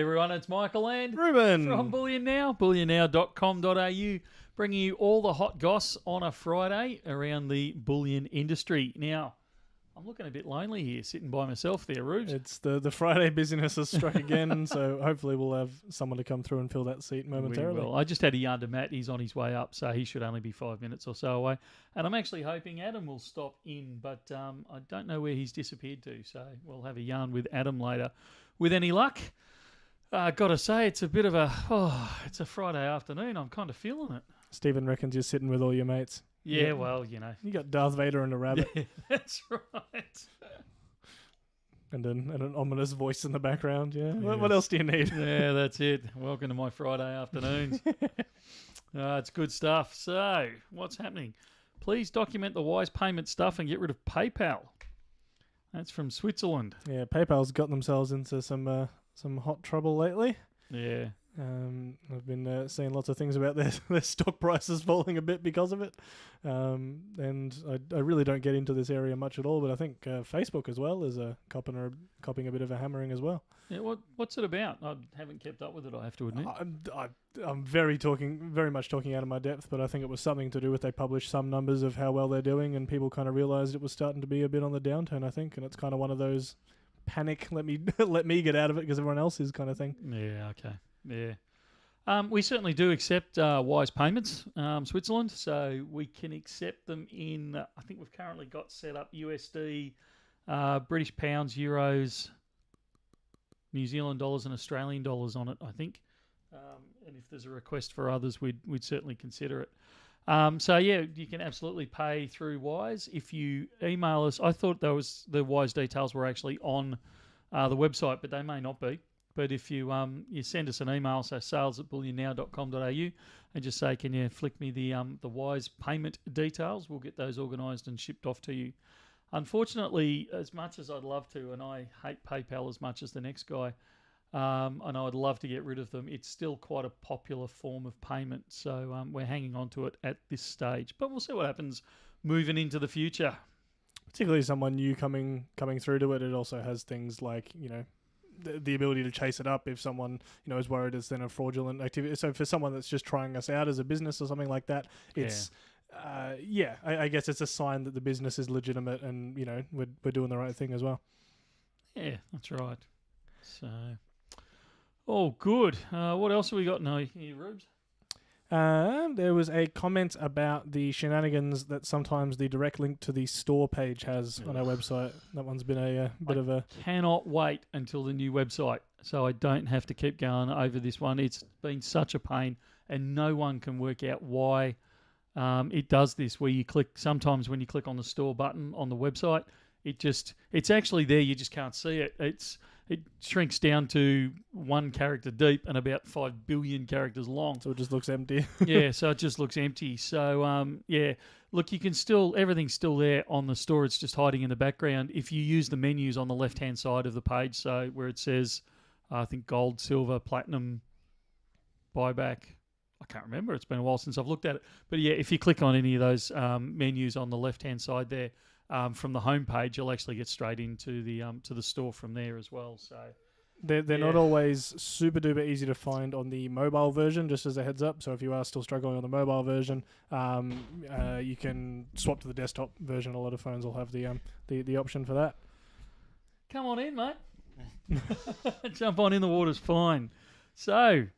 everyone, it's Michael and Ruben from Bullion Now, bullionnow.com.au, bringing you all the hot goss on a Friday around the bullion industry. Now, I'm looking a bit lonely here, sitting by myself there, Rubes. It's the Friday busyness has struck again, so hopefully we'll have someone to come through and fill that seat momentarily. We will. I just had a yarn to Matt. He's on his way up, so he should only be 5 minutes or so away. And I'm actually hoping Adam will stop in, but I don't know where he's disappeared to, so we'll have a yarn with Adam later. With any luck, got to say, it's a bit of it's a Friday afternoon. I'm kind of feeling it. Stephen reckons you're sitting with all your mates. Yeah, well, you know. You got Darth Vader and a rabbit. Yeah, that's right. And an ominous voice in the background, yeah. Yes. What else do you need? Yeah, that's it. Welcome to my Friday afternoons. It's good stuff. So, what's happening? Please document the wise payment stuff and get rid of PayPal. That's from Switzerland. Yeah, PayPal's got themselves into some hot trouble lately. Yeah. I've been seeing lots of things about their stock prices falling a bit because of it. And I really don't get into this area much at all, but I think Facebook as well is copping a bit of a hammering as well. Yeah, what's it about? I haven't kept up with it, I have to admit. I'm very much talking out of my depth, but I think it was something to do with they published some numbers of how well they're doing, and people kind of realised it was starting to be a bit on the downturn, I think, and it's kind of one of those panic, let me get out of it because everyone else is kind of thing. Yeah, okay. Yeah. We certainly do accept wise payments, Switzerland, so we can accept them in, I think we've currently got set up USD, British pounds, euros, New Zealand dollars and Australian dollars on it, I think. And if there's a request for others, we'd certainly consider it. So yeah, you can absolutely pay through Wise. If you email us, I thought the Wise details were actually on the website, but they may not be. But if you send us an email, so sales@bullionnow.com.au, and just say, can you flick me the Wise payment details, we'll get those organised and shipped off to you. Unfortunately, as much as I'd love to, and I hate PayPal as much as the next guy, and I would love to get rid of them, it's still quite a popular form of payment. So we're hanging on to it at this stage. But we'll see what happens moving into the future. Particularly someone new coming through to it, it also has things like, the ability to chase it up if someone is worried it's then a fraudulent activity. So for someone that's just trying us out as a business or something like that, it's I guess it's a sign that the business is legitimate and we're doing the right thing as well. Yeah, that's right. So, good. What else have we got now here, Rubes? There was a comment about the shenanigans that sometimes the direct link to the store page has on our website. That one's been a bit of a... cannot wait until the new website, so I don't have to keep going over this one. It's been such a pain, and no one can work out why it does this, where you click... Sometimes when you click on the store button on the website, it's actually there, you just can't see it. It shrinks down to 1 character deep and about 5 billion characters long. So it just looks empty. Yeah, so it just looks empty. So, look, you can everything's still there on the store. It's just hiding in the background. If you use the menus on the left-hand side of the page, so where it says, I think gold, silver, platinum, buyback. I can't remember. It's been a while since I've looked at it. But yeah, if you click on any of those menus on the left-hand side there, from the home page, you'll actually get straight into the to the store from there as well. So they're not always super duper easy to find on the mobile version, just as a heads up. So if you are still struggling on the mobile version, you can swap to the desktop version. A lot of phones will have the option for that. Come on in, mate. Jump on in, the water's fine. So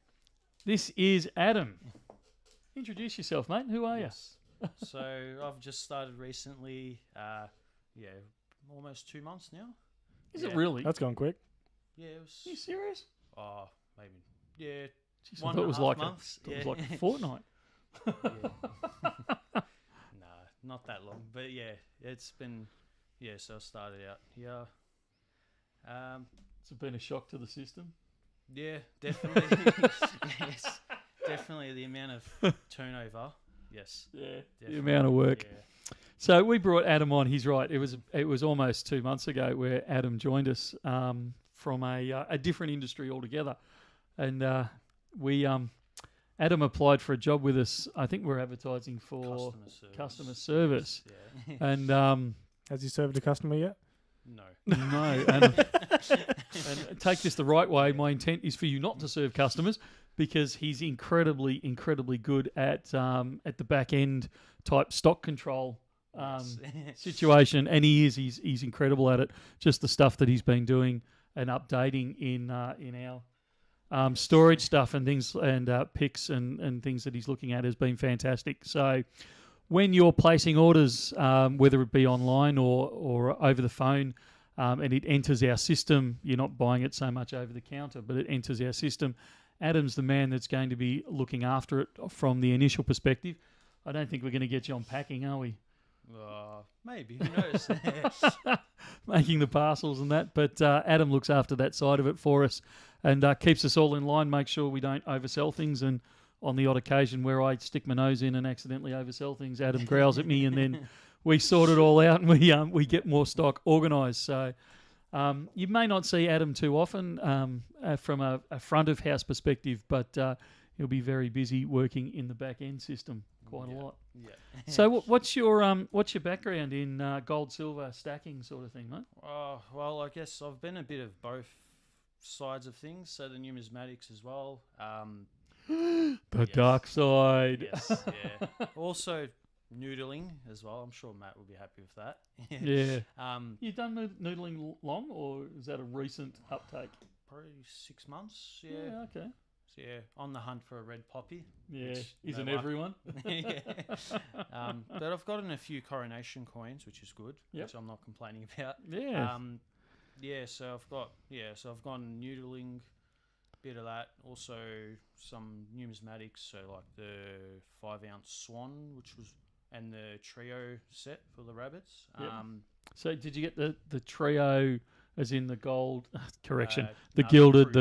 this is Adam. Introduce yourself, mate. Who are you? So I've just started recently, almost 2 months now. Is it really? That's gone quick. Yeah, it was... Are you serious? Oh, maybe. Yeah, Jeez, I thought it was like months. It was like a fortnight. Yeah. Nah, not that long. But yeah, it's been... Yeah, so I started out here. Has it been a shock to the system? Yeah, definitely. Yes, definitely the amount of turnover. Yes. Yeah, definitely. the amount of work. Yeah. So we brought Adam on. He's right. It was almost 2 months ago where Adam joined us from a different industry altogether, and Adam applied for a job with us. I think we're advertising for customer service. Yeah. And has he served a customer yet? No. No, and take this the right way. My intent is for you not to serve customers because he's incredibly good at the back end type stock control situation, and he's incredible at it. Just the stuff that he's been doing and updating in our storage stuff and things and picks and things that he's looking at has been fantastic. So when you're placing orders, whether it be online or over the phone, and it enters our system, you're not buying it so much over the counter, but it enters our system. Adam's the man that's going to be looking after it from the initial perspective. I don't think we're going to get you on packing, are we? Maybe, who knows? Making the parcels and that. But Adam looks after that side of it for us and keeps us all in line, makes sure we don't oversell things. And on the odd occasion where I stick my nose in and accidentally oversell things, Adam growls at me and then we sort it all out and we get more stock organised. So you may not see Adam too often from a front of house perspective, but he'll be very busy working in the back end system quite a lot. Yeah. So what's your background in gold, silver stacking sort of thing, mate? Well, I guess I've been a bit of both sides of things. So the numismatics as well. The dark side. Yes. Yeah. Also noodling as well. I'm sure Matt will be happy with that. Yeah. You done noodling long, or is that a recent uptake? Probably 6 months. Yeah. Okay. So yeah, on the hunt for a red poppy. Yeah, isn't everyone? Yeah. But I've gotten a few coronation coins, which is good. Yep. Which I'm not complaining about. Yeah. So I've gone noodling, bit of that. Also some numismatics, so like the 5-ounce swan, and the trio set for the rabbits. Yep. So did you get the trio, as in the gold? Correction, the no, gilded,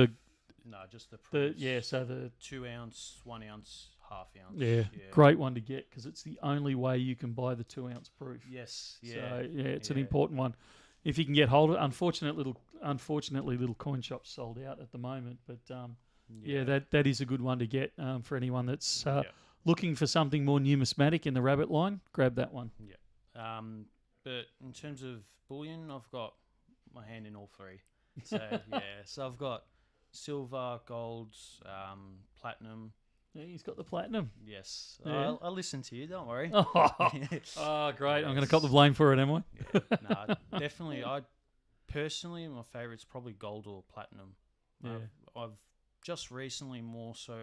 No, just the proofs. So the 2 ounce, 1 ounce, half ounce. Yeah, great one to get because it's the only way you can buy the 2 ounce proof. Yes, yeah. So it's an important one. If you can get hold of it, unfortunately, little coin shops sold out at the moment. But that is a good one to get for anyone that's looking for something more numismatic in the rabbit line. Grab that one. Yeah. But in terms of bullion, I've got my hand in all three. So so I've got silver, gold, platinum. Yeah, he's got the platinum. Yes. Yeah. I'll listen to you, don't worry. Oh, great. Yes. I'm going to cop the blame for it, am I? Yeah. No, definitely. Personally, my favourite's probably gold or platinum. Yeah. I've just recently more so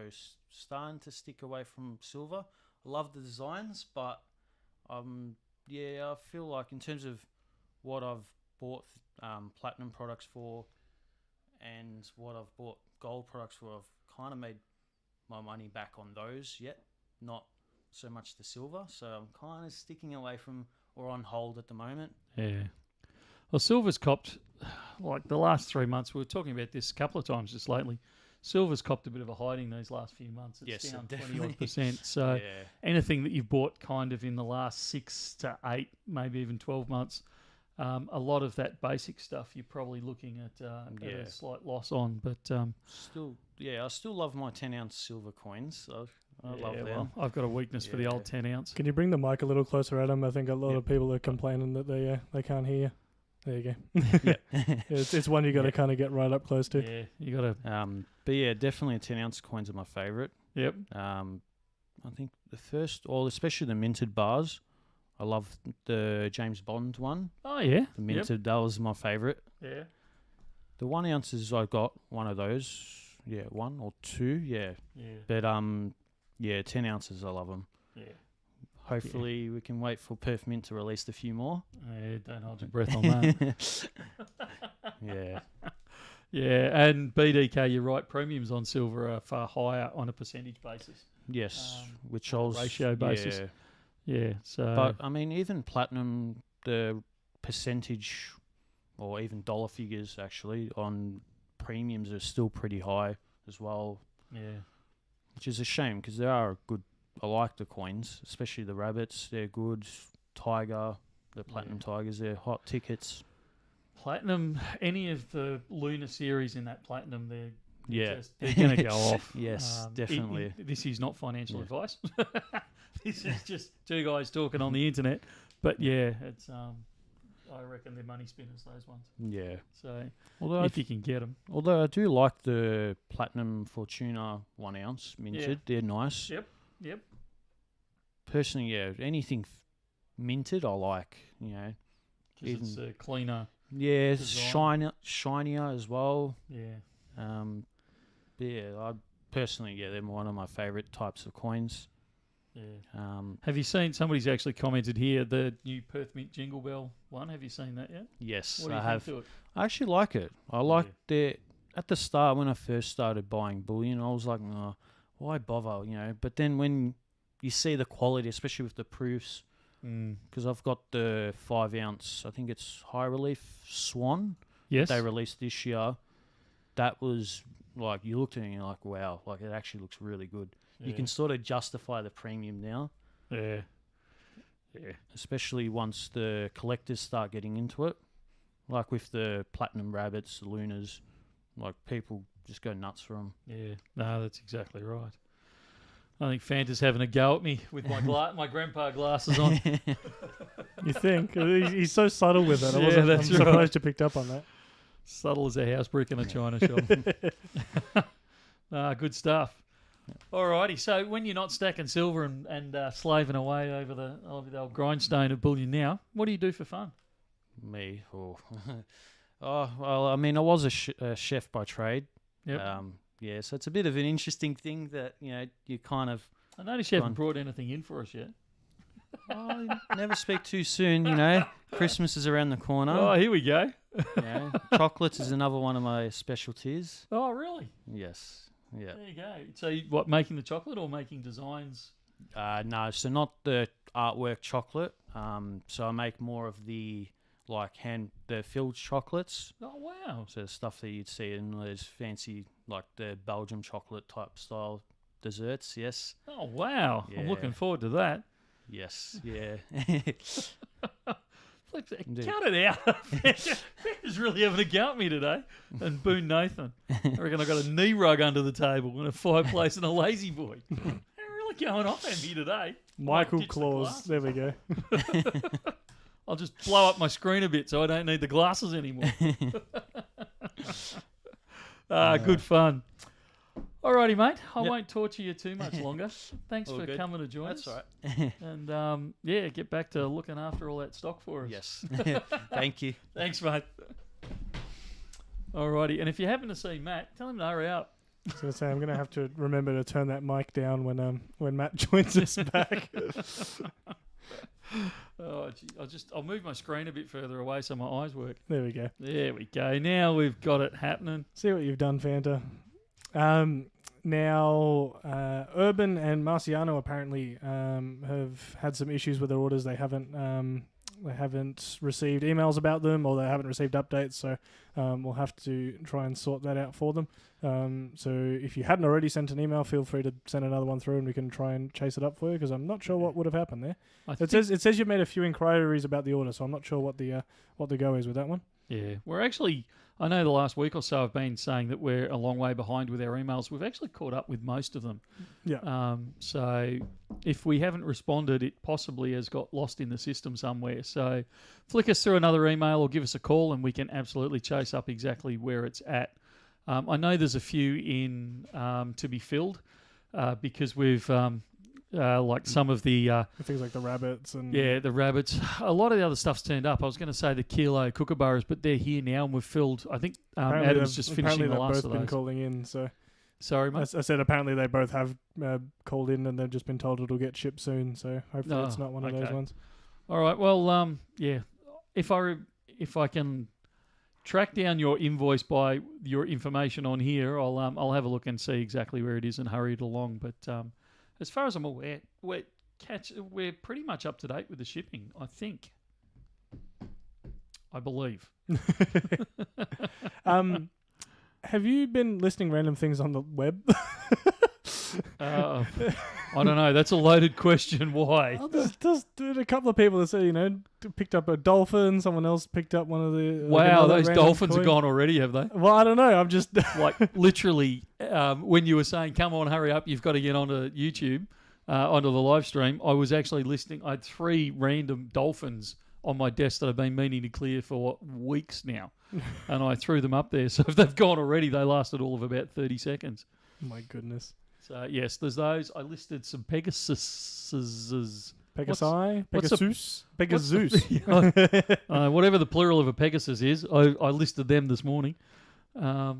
starting to stick away from silver. I love the designs, but I feel like in terms of what I've bought platinum products for and what I've bought gold products for, I've kind of made my money back on those yet, not so much the silver. So I'm kind of sticking away from or on hold at the moment. Yeah. Well, silver's copped, like the last 3 months, we were talking about this a couple of times just lately. Silver's copped a bit of a hiding these last few months. It's down 20-odd%. So anything that you've bought kind of in the last 6 to 8, maybe even 12 months, a lot of that basic stuff you're probably looking at a slight loss on. But I still love my 10-ounce silver coins. I love them. Well, I've got a weekness for the old 10-ounce. Can you bring the mic a little closer, Adam? I think a lot of people are complaining that they can't hear you. There you go. It's one you got to kind of get right up close to. Yeah, you got to. But yeah, definitely 10-ounce coins are my favourite. Yep. I think the first, or especially the minted bars. I love the James Bond one. Oh yeah. The minted, that was my favourite. Yeah. The 1 ounces, I got one of those. Yeah, 1 or 2. Yeah. Yeah. But 10 ounces, I love them. Yeah. Hopefully we can wait for Perth Mint to release a few more. Yeah, don't hold your breath on that. Yeah. Yeah, and BDK, you're right, premiums on silver are far higher on a percentage basis. Yes, which on a ratio basis. Yeah, so... But, I mean, even platinum, the percentage, or even dollar figures, actually, on premiums are still pretty high as well. Yeah. Which is a shame, because they are good. I like the coins, especially the rabbits. They're good. Tiger, the platinum tigers, they're hot tickets. Platinum, any of the Lunar series in that platinum, they're they're going to go off. Yes, definitely. This is not financial advice. This is just two guys talking on the internet. But yeah, it's I reckon they're money spinners, those ones. Yeah. So Although if you can get them. although I do like the Platinum Fortuna 1 ounce minted. Yeah. They're nice. Yep. Personally, yeah, anything minted I like. You know. Because it's a cleaner. Yeah, it's design. shinier as well. Yeah. But yeah, I personally, they're one of my favourite types of coins. Yeah. Have you seen, somebody's actually commented here, the new Perth Mint Jingle Bell one? Have you seen that yet? Yes, What do I you have. think to it? I actually like it. I like at the start when I first started buying bullion, I was like, oh, why bother, you know? But then when you see the quality, especially with the proofs, because I've got the 5 ounce, I think it's high relief Swan. Yes. They released this year. That was like, you looked at it and you're like, wow, like it actually looks really good. You can sort of justify the premium now. Yeah. Especially once the collectors start getting into it. Like with the Platinum Rabbits, the Lunas, like people just go nuts for them. Yeah. No, that's exactly right. I think Fanta's having a go at me with my my grandpa glasses on. You think? He's so subtle with it. I'm surprised right. you picked up on that. Subtle as a house brick in a china shop. Good stuff. Alrighty, so when you're not stacking silver and slaving away over the old grindstone of Bullion Now, what do you do for fun? Me? Oh, well, I mean, I was a chef by trade. Yep. Yeah, so it's a bit of an interesting thing that, you know, you kind of... I noticed you haven't brought anything in for us yet. Oh, never speak too soon, you know. Christmas is around the corner. Oh, here we go. You know, chocolates is another one of my specialties. Oh, really? Yes. Yeah. There you go. So, what, making the chocolate or making designs? No, so not the artwork chocolate. So I make more of the the filled chocolates. Oh, wow. So stuff that you'd see in those fancy, like the Belgium chocolate type style desserts. Yes. Oh, wow. Yeah. I'm looking forward to that. Yes. Yeah. Count it out. He's really having a go at me today. And Boone Nathan. I reckon I got a knee rug under the table and a fireplace and a lazy boy. They're really going off at me today. Michael Claus. There we go. I'll just blow up my screen a bit so I don't need the glasses anymore. Good fun. Alrighty, mate. I won't torture you too much longer. Thanks for coming to join us. That's right. And get back to looking after all that stock for us. Yes. Thank you. Thanks, mate. Alrighty. And if you happen to see Matt, tell him to hurry up. I was going to say, I'm going to have to remember to turn that mic down when Matt joins us back. Oh, gee. I'll move my screen a bit further away so my eyes work. There we go. There we go. Now we've got it happening. See what you've done, Fanta. Now, Urban and Marciano apparently have had some issues with their orders. They haven't received emails about them, or they haven't received updates. So we'll have to try and sort that out for them. So if you hadn't already sent an email, feel free to send another one through, and we can try and chase it up for you, because I'm not sure what would have happened there. It says you've made a few inquiries about the order, so I'm not sure what the go is with that one. Yeah, we're actually, I know the last week or so I've been saying that we're a long way behind with our emails. We've actually caught up with most of them. Yeah. So if we haven't responded, it possibly has got lost in the system somewhere. So flick us through another email or give us a call, and we can absolutely chase up exactly where it's at. I know there's a few in to be filled because we've... like some of the... things like the rabbits and... Yeah, the rabbits. A lot of the other stuff's turned up. I was going to say the kilo kookaburras, but they're here now and we've filled... I think Adam's just finishing the last of those. Apparently they've both been calling in, so... Sorry, mate? I said apparently they both have called in and they've just been told it'll get shipped soon, so hopefully it's not one of those ones. All right, well, if I can track down your invoice by your information on here, I'll have a look and see exactly where it is and hurry it along, but... as far as I'm aware, we're pretty much up to date with the shipping, I think. I believe. Have you been listing random things on the web? I don't know. That's a loaded question. Why? There's a couple of people that say, picked up a dolphin. Someone else picked up one of the... Wow, those dolphins are gone already, have they? Well, I don't know. I'm just... like, literally, when you were saying, come on, hurry up, you've got to get onto YouTube, onto the live stream, I was actually listing... I had 3 random dolphins on my desk that I've been meaning to clear for weeks now. And I threw them up there. So if they've gone already, they lasted all of about 30 seconds. My goodness. So, yes, there's those. I listed some Pegasuses. Pegasi? what's the- Pegasus. Whatever the plural of a Pegasus is, I listed them this morning. A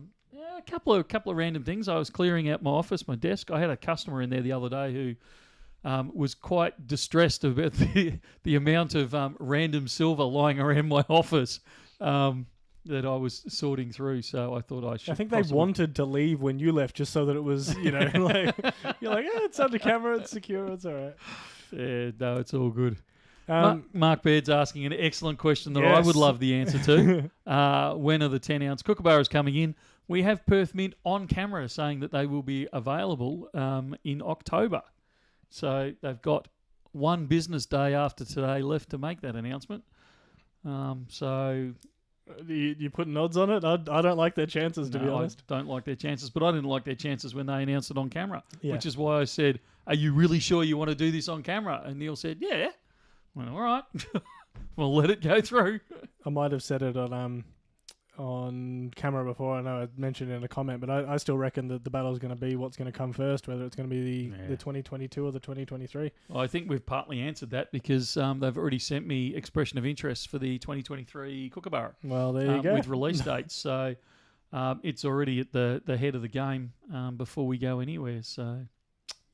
couple of random things. I was clearing out my office, my desk. I had a customer in there the other day who was quite distressed about the amount of random silver lying around my office that I was sorting through. So I thought I should. I think they wanted to leave when you left just so that it was, like, you're like, it's under camera, it's secure, it's all right. Yeah, no, it's all good. Mark Baird's asking an excellent question that I Yes. would love the answer to. When are the 10-ounce kookaburras coming in? We have Perth Mint on camera saying that they will be available in October. So they've got one business day after today left to make that announcement. So You putting odds on it? I don't like their chances, to be honest. I don't like their chances, but I didn't like their chances when they announced it on camera, Yeah. which is why I said, are you really sure you want to do this on camera? And Neil said, yeah. Well, all right. We'll let it go through. I might have said it on camera before. I know I mentioned it in a comment, but I still reckon that the battle is going to be what's going to come first, whether it's going to be the 2022 or the 2023. I think we've partly answered that because they've already sent me expression of interest for the 2023 Kookaburra. Well, there you go. With release dates. So it's already at the head of the game before we go anywhere. So,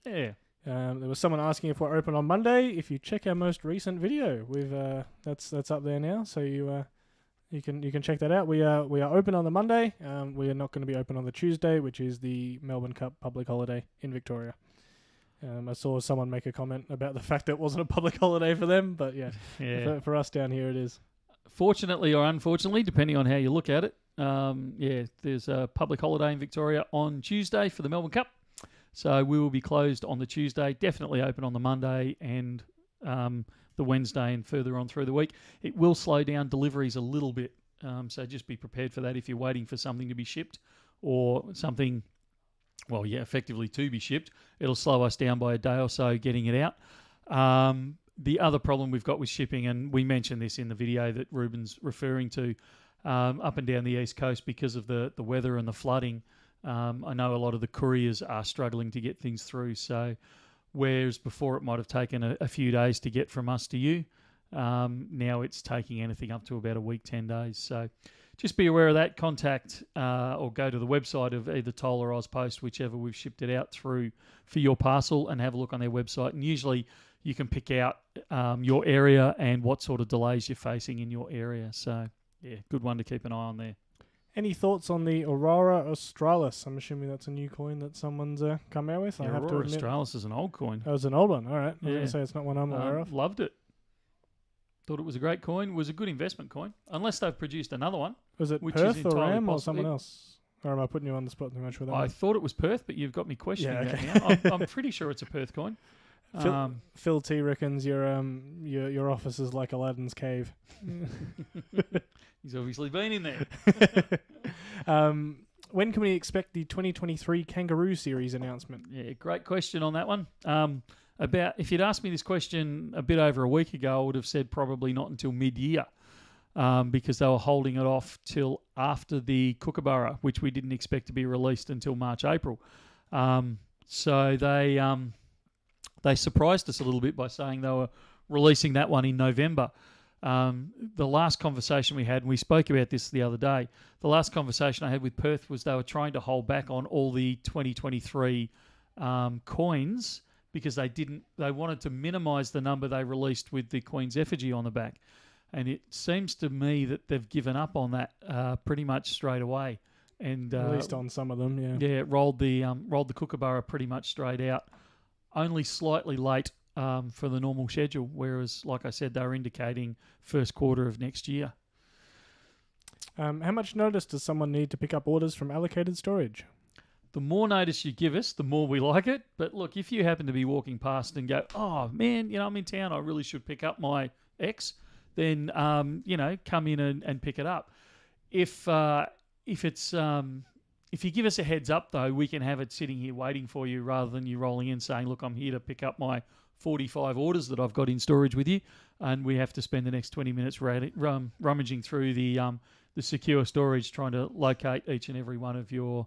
yeah. There was someone asking if we're open on Monday. If you check our most recent video, we've that's up there now, so you can check that out. We are open on the Monday. We are not going to be open on the Tuesday, which is the Melbourne Cup public holiday in Victoria. I saw someone make a comment about the fact that it wasn't a public holiday for them, but yeah. For us down here it is. Fortunately or unfortunately, depending on how you look at it, there's a public holiday in Victoria on Tuesday for the Melbourne Cup. So we will be closed on the Tuesday, definitely open on the Monday and the Wednesday and further on through the week. It will slow down deliveries a little bit, so just be prepared for that if you're waiting for something to be shipped or something, effectively to be shipped. It'll slow us down by a day or so getting it out. The other problem we've got with shipping, and we mentioned this in the video that Ruben's referring to, up and down the East Coast because of the weather and the flooding, I know a lot of the couriers are struggling to get things through. So whereas before it might have taken a few days to get from us to you, now it's taking anything up to about a week, 10 days. So just be aware of that. Contact or go to the website of either Toll or Ozpost, whichever we've shipped it out through for your parcel, and have a look on their website. And usually you can pick out your area and what sort of delays you're facing in your area. So, yeah, good one to keep an eye on there. Any thoughts on the Aurora Australis? I'm assuming that's a new coin that someone's come out with. I have to Aurora admit. Australis is an old coin. That was an old one. All right. I'm Yeah. going to say it's not one I'm aware of. Loved it. Thought it was a great coin. Was a good investment coin. Unless they've produced another one. Was it which is Perth or entirely Ram or possible. someone else? Or am I putting you on the spot too much with that I one? thought it was Perth, but you've got me questioning Yeah, okay. that now. I'm pretty sure it's a Perth coin. Phil T reckons your office is like Aladdin's cave. He's obviously been in there. When can we expect the 2023 Kangaroo Series announcement? Yeah, great question on that one. If you'd asked me this question a bit over a week ago, I would have said probably not until mid-year, because they were holding it off till after the Kookaburra, which we didn't expect to be released until March, April. So they surprised us a little bit by saying they were releasing that one in November. The last conversation we had, and we spoke about this the other day, the last conversation I had with Perth was they were trying to hold back on all the 2023 coins because they wanted to minimise the number they released with the Queen's effigy on the back. And it seems to me that they've given up on that pretty much straight away. And At least on some of them, yeah. Yeah, rolled the Kookaburra pretty much straight out. Only slightly late for the normal schedule, whereas, like I said, they were indicating first quarter of next year. How much notice does someone need to pick up orders from allocated storage? The more notice you give us, the more we like it. But look, if you happen to be walking past and go, oh, man, I'm in town, I really should pick up my X, then, come in and pick it up. If you give us a heads up, though, we can have it sitting here waiting for you rather than you rolling in saying, look, I'm here to pick up my 45 orders that I've got in storage with you, and we have to spend the next 20 minutes rummaging through the secure storage, trying to locate each and every one of your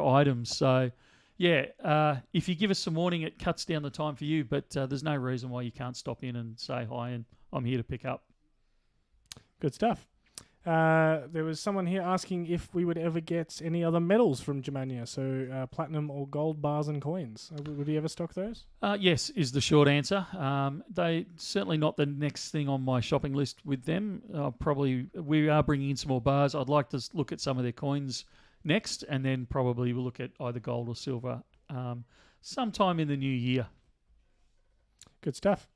items. So, yeah, if you give us some warning, it cuts down the time for you, but there's no reason why you can't stop in and say hi, and I'm here to pick up. Good stuff. There was someone here asking if we would ever get any other medals from Germania, so platinum or gold bars and coins. Would you ever stock those? Yes, is the short answer. They certainly not the next thing on my shopping list with them. We are bringing in some more bars. I'd like to look at some of their coins next, and then probably we'll look at either gold or silver sometime in the new year. Good stuff.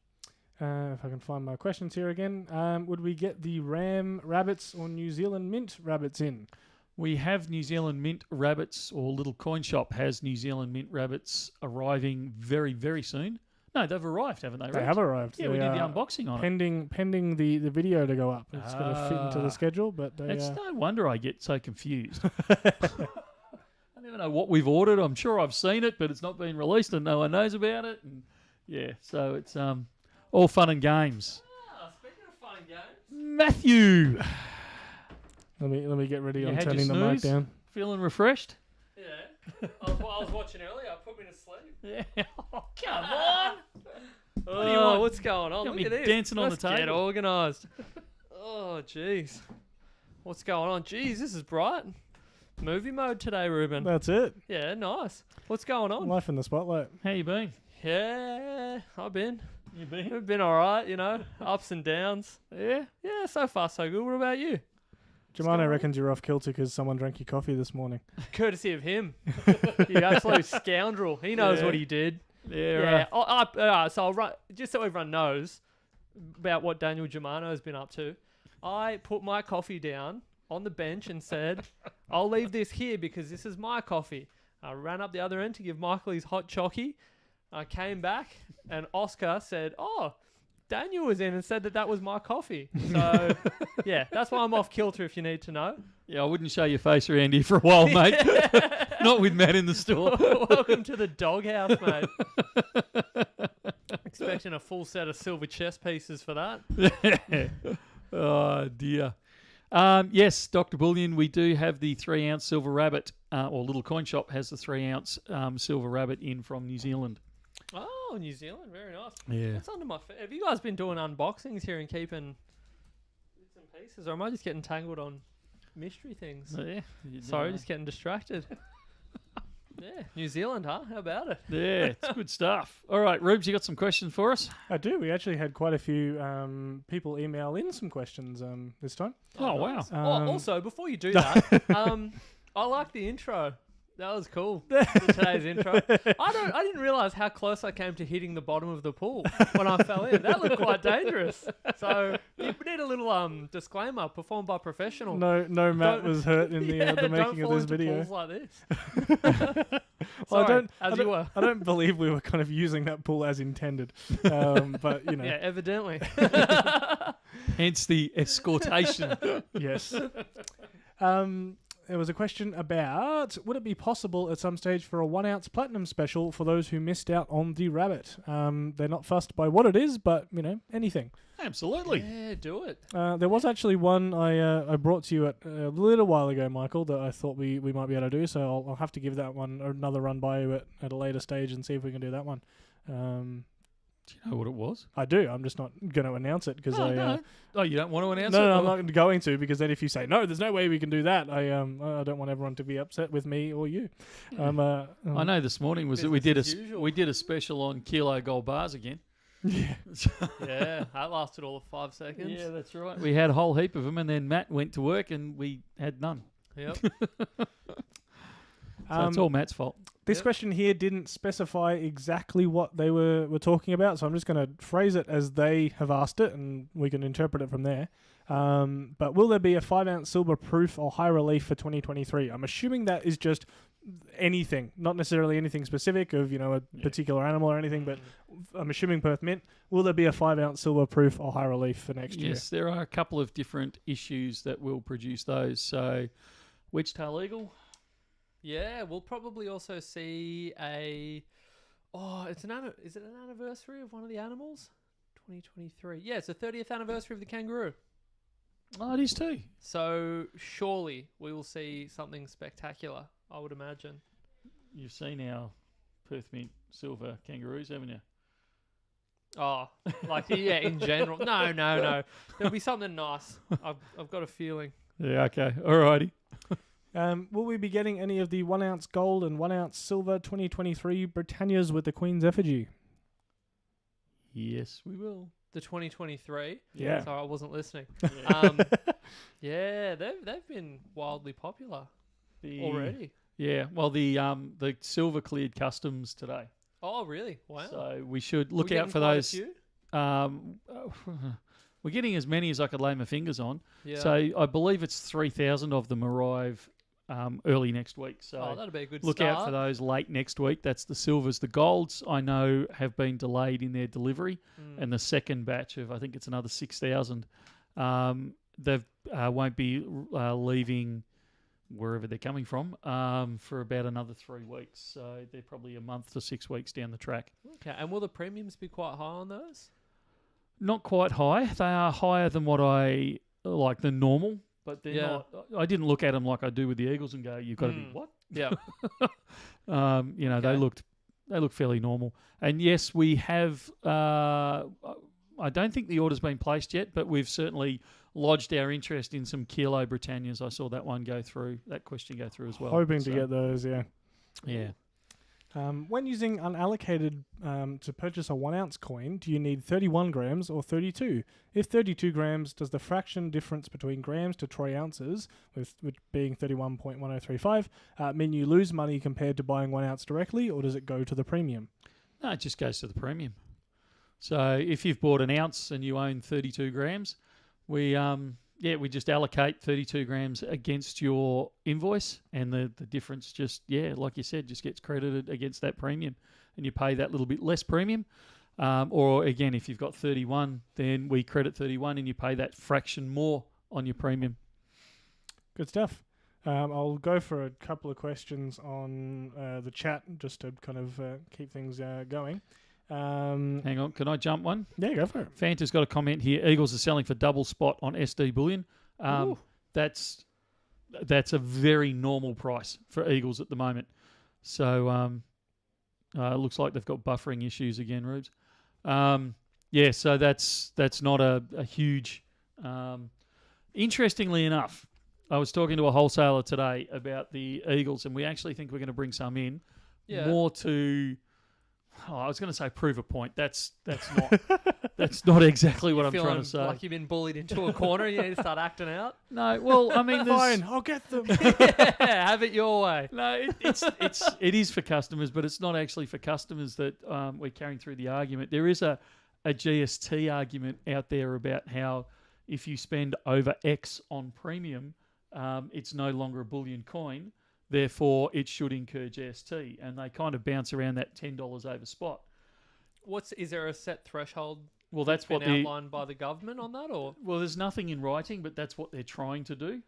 If I can find my questions here again. Would we get the Ram rabbits or New Zealand Mint rabbits in? We have New Zealand Mint rabbits, or Little Coin Shop has New Zealand Mint rabbits arriving very, very soon. No, they've arrived, haven't they? They have arrived. Yeah, we did the unboxing on it. Pending the video to go up. It's going to fit into the schedule, but it's no wonder I get so confused. I never know what we've ordered. I'm sure I've seen it, but it's not been released and no one knows about it. And yeah, so it's all fun and games. Speaking of fun and games, Matthew, let me get ready. I'm had turning your the mic snooze? down. Feeling refreshed? yeah, I was watching earlier. Put me to sleep. Yeah. Oh, come on. What do you want? What's going on? Got Look me at this. dancing on the Let's get table. organised. Oh, jeez. What's going on? Jeez, this is bright. Movie mode today, Ruben. That's it. Yeah, nice. What's going on? Life in the spotlight. How you been? Yeah, I've been. You been? We've been all right, ups and downs. Yeah. Yeah, so far so good. What about you? Germano reckons you're off kilter because someone drank your coffee this morning. Courtesy of him. You absolute scoundrel. He knows Yeah. what he did. Yeah. Right. So I'll run, just so everyone knows about what Daniel Germano has been up to. I put my coffee down on the bench and said, I'll leave this here because this is my coffee. I ran up the other end to give Michael his hot chockey. I came back and Oscar said, oh, Daniel was in and said that was my coffee. So, yeah, that's why I'm off kilter if you need to know. Yeah, I wouldn't show your face around here for a while, mate. Not with Matt in the store. Welcome to the doghouse, mate. Expecting a full set of silver chess pieces for that. Oh, dear. Yes, Dr. Bullion, we do have the 3-ounce silver rabbit, or Little Coin Shop has the 3-ounce silver rabbit in from New Zealand. Oh, New Zealand, very nice. Yeah. That's under my. Have you guys been doing unboxings here and keeping bits and pieces, or am I just getting tangled on mystery things? Yeah. Sorry, just getting distracted. Yeah, New Zealand, huh? How about it? Yeah, it's good stuff. All right, Rubes, you got some questions for us? I do. We actually had quite a few people email in some questions this time. Oh, wow. Nice. Also, before you do that, I like the intro. That was cool. Today's intro. I didn't realise how close I came to hitting the bottom of the pool when I fell in. That looked quite dangerous. So you need a little disclaimer. Performed by professional. No, Matt was hurt in the making of this video. Don't fall into pools like this. Well, Sorry, you were. I don't believe we were kind of using that pool as intended, but you know. Yeah, evidently. Hence the escortation. Yes. There was a question about, would it be possible at some stage for a 1-ounce platinum special for those who missed out on the rabbit? They're not fussed by what it is, but, anything. Absolutely. Yeah, do it. There was actually one I brought to you a little while ago, Michael, that I thought we might be able to do, so I'll have to give that one another run by you at a later stage and see if we can do that one. Do you know what it was? I do. I'm just not going to announce it because No. Oh, you don't want to announce it? No, I'm not going to, because then if you say no, there's no way we can do that. I don't want everyone to be upset with me or you. I know this morning was that we Business did as usual. we did a special on kilo gold bars again. Yeah. Yeah, that lasted all of 5 seconds. Yeah, that's right. We had a whole heap of them, and then Matt went to work, and we had none. Yep. So it's all Matt's fault. This Yep. question here didn't specify exactly what they were talking about, so I'm just going to phrase it as they have asked it, and we can interpret it from there. But will there be a 5-ounce silver proof or high relief for 2023? I'm assuming that is just anything, not necessarily anything specific of a particular animal or anything, but I'm assuming Perth Mint. Will there be a 5-ounce silver proof or high relief for next year? Yes, there are a couple of different issues that will produce those. So, wedge-tail eagle. Yeah, we'll probably also see a Oh, is it an anniversary of one of the animals? 2023. Yeah, it's the 30th anniversary of the kangaroo. Oh, it is too. So surely we will see something spectacular, I would imagine. You've seen our Perth Mint silver kangaroos, haven't you? Oh, in general. No. There'll be something nice. I've got a feeling. Yeah, okay. Alrighty. Will we be getting any of the 1 ounce gold and 1 ounce silver 2023 Britannias with the Queen's effigy? Yes, we will. The 2023. Yeah. Sorry, I wasn't listening. Yeah. Yeah, they've been wildly popular already. Yeah, well, the silver cleared customs today. Oh, really? Wow. So we should look We're out getting for quite a those. few? We're getting as many as I could lay my fingers on. Yeah. So I believe it's 3,000 of them arrive early next week. So that'd be a good look start. out for those late next week. That's the silvers. The golds, I know, have been delayed in their delivery. And the second batch of, I think it's another 6,000, they won't be leaving wherever they're coming from for about another 3 weeks. So they're probably a month to 6 weeks down the track. Okay, and will the premiums be quite high on those? Not quite high. They are higher than what I like the normal, but they're not. I didn't look at them like I do with the Eagles and go, "You've got to be what?" Yeah. They look fairly normal. And yes, we have. I don't think the order's been placed yet, but we've certainly lodged our interest in some Kilo Britannias. I saw that one go through. That question go through as well. Hoping to get those, yeah. Yeah. When using unallocated to purchase a 1 ounce coin, do you need 31 grams or 32? If 32 grams, does the fraction difference between grams to troy ounces, with being 31.1035, mean you lose money compared to buying 1 ounce directly, or does it go to the premium? No, it just goes to the premium. So if you've bought an ounce and you own 32 grams, we just allocate 32 grams against your invoice, and the difference just, like you said, just gets credited against that premium, and you pay that little bit less premium. Or again, if you've got 31, then we credit 31 and you pay that fraction more on your premium. Good stuff. I'll go for a couple of questions on the chat just to kind of keep things going. Hang on, can I jump one? Yeah, go for it. Fanta's got a comment here. Eagles are selling for double spot on SD Bullion. That's a very normal price for Eagles at the moment. So it looks like they've got buffering issues again, Rubes. So that's not a huge. Interestingly enough, I was talking to a wholesaler today about the Eagles, and we actually think we're going to bring some in more to. I was going to say prove a point. That's not exactly what I'm trying to say. Like you've been bullied into a corner, you need to start acting out. No, well, I mean, fine, I'll get them. Have it your way. No, it is for customers, but it's not actually for customers that we're carrying through the argument. There is a GST argument out there about how if you spend over X on premium, it's no longer a bullion coin. Therefore, it should incur GST, and they kind of bounce around that $10 over spot. Is there a set threshold? Well, that's what outlined by the government on that, or there's nothing in writing, but that's what they're trying to do.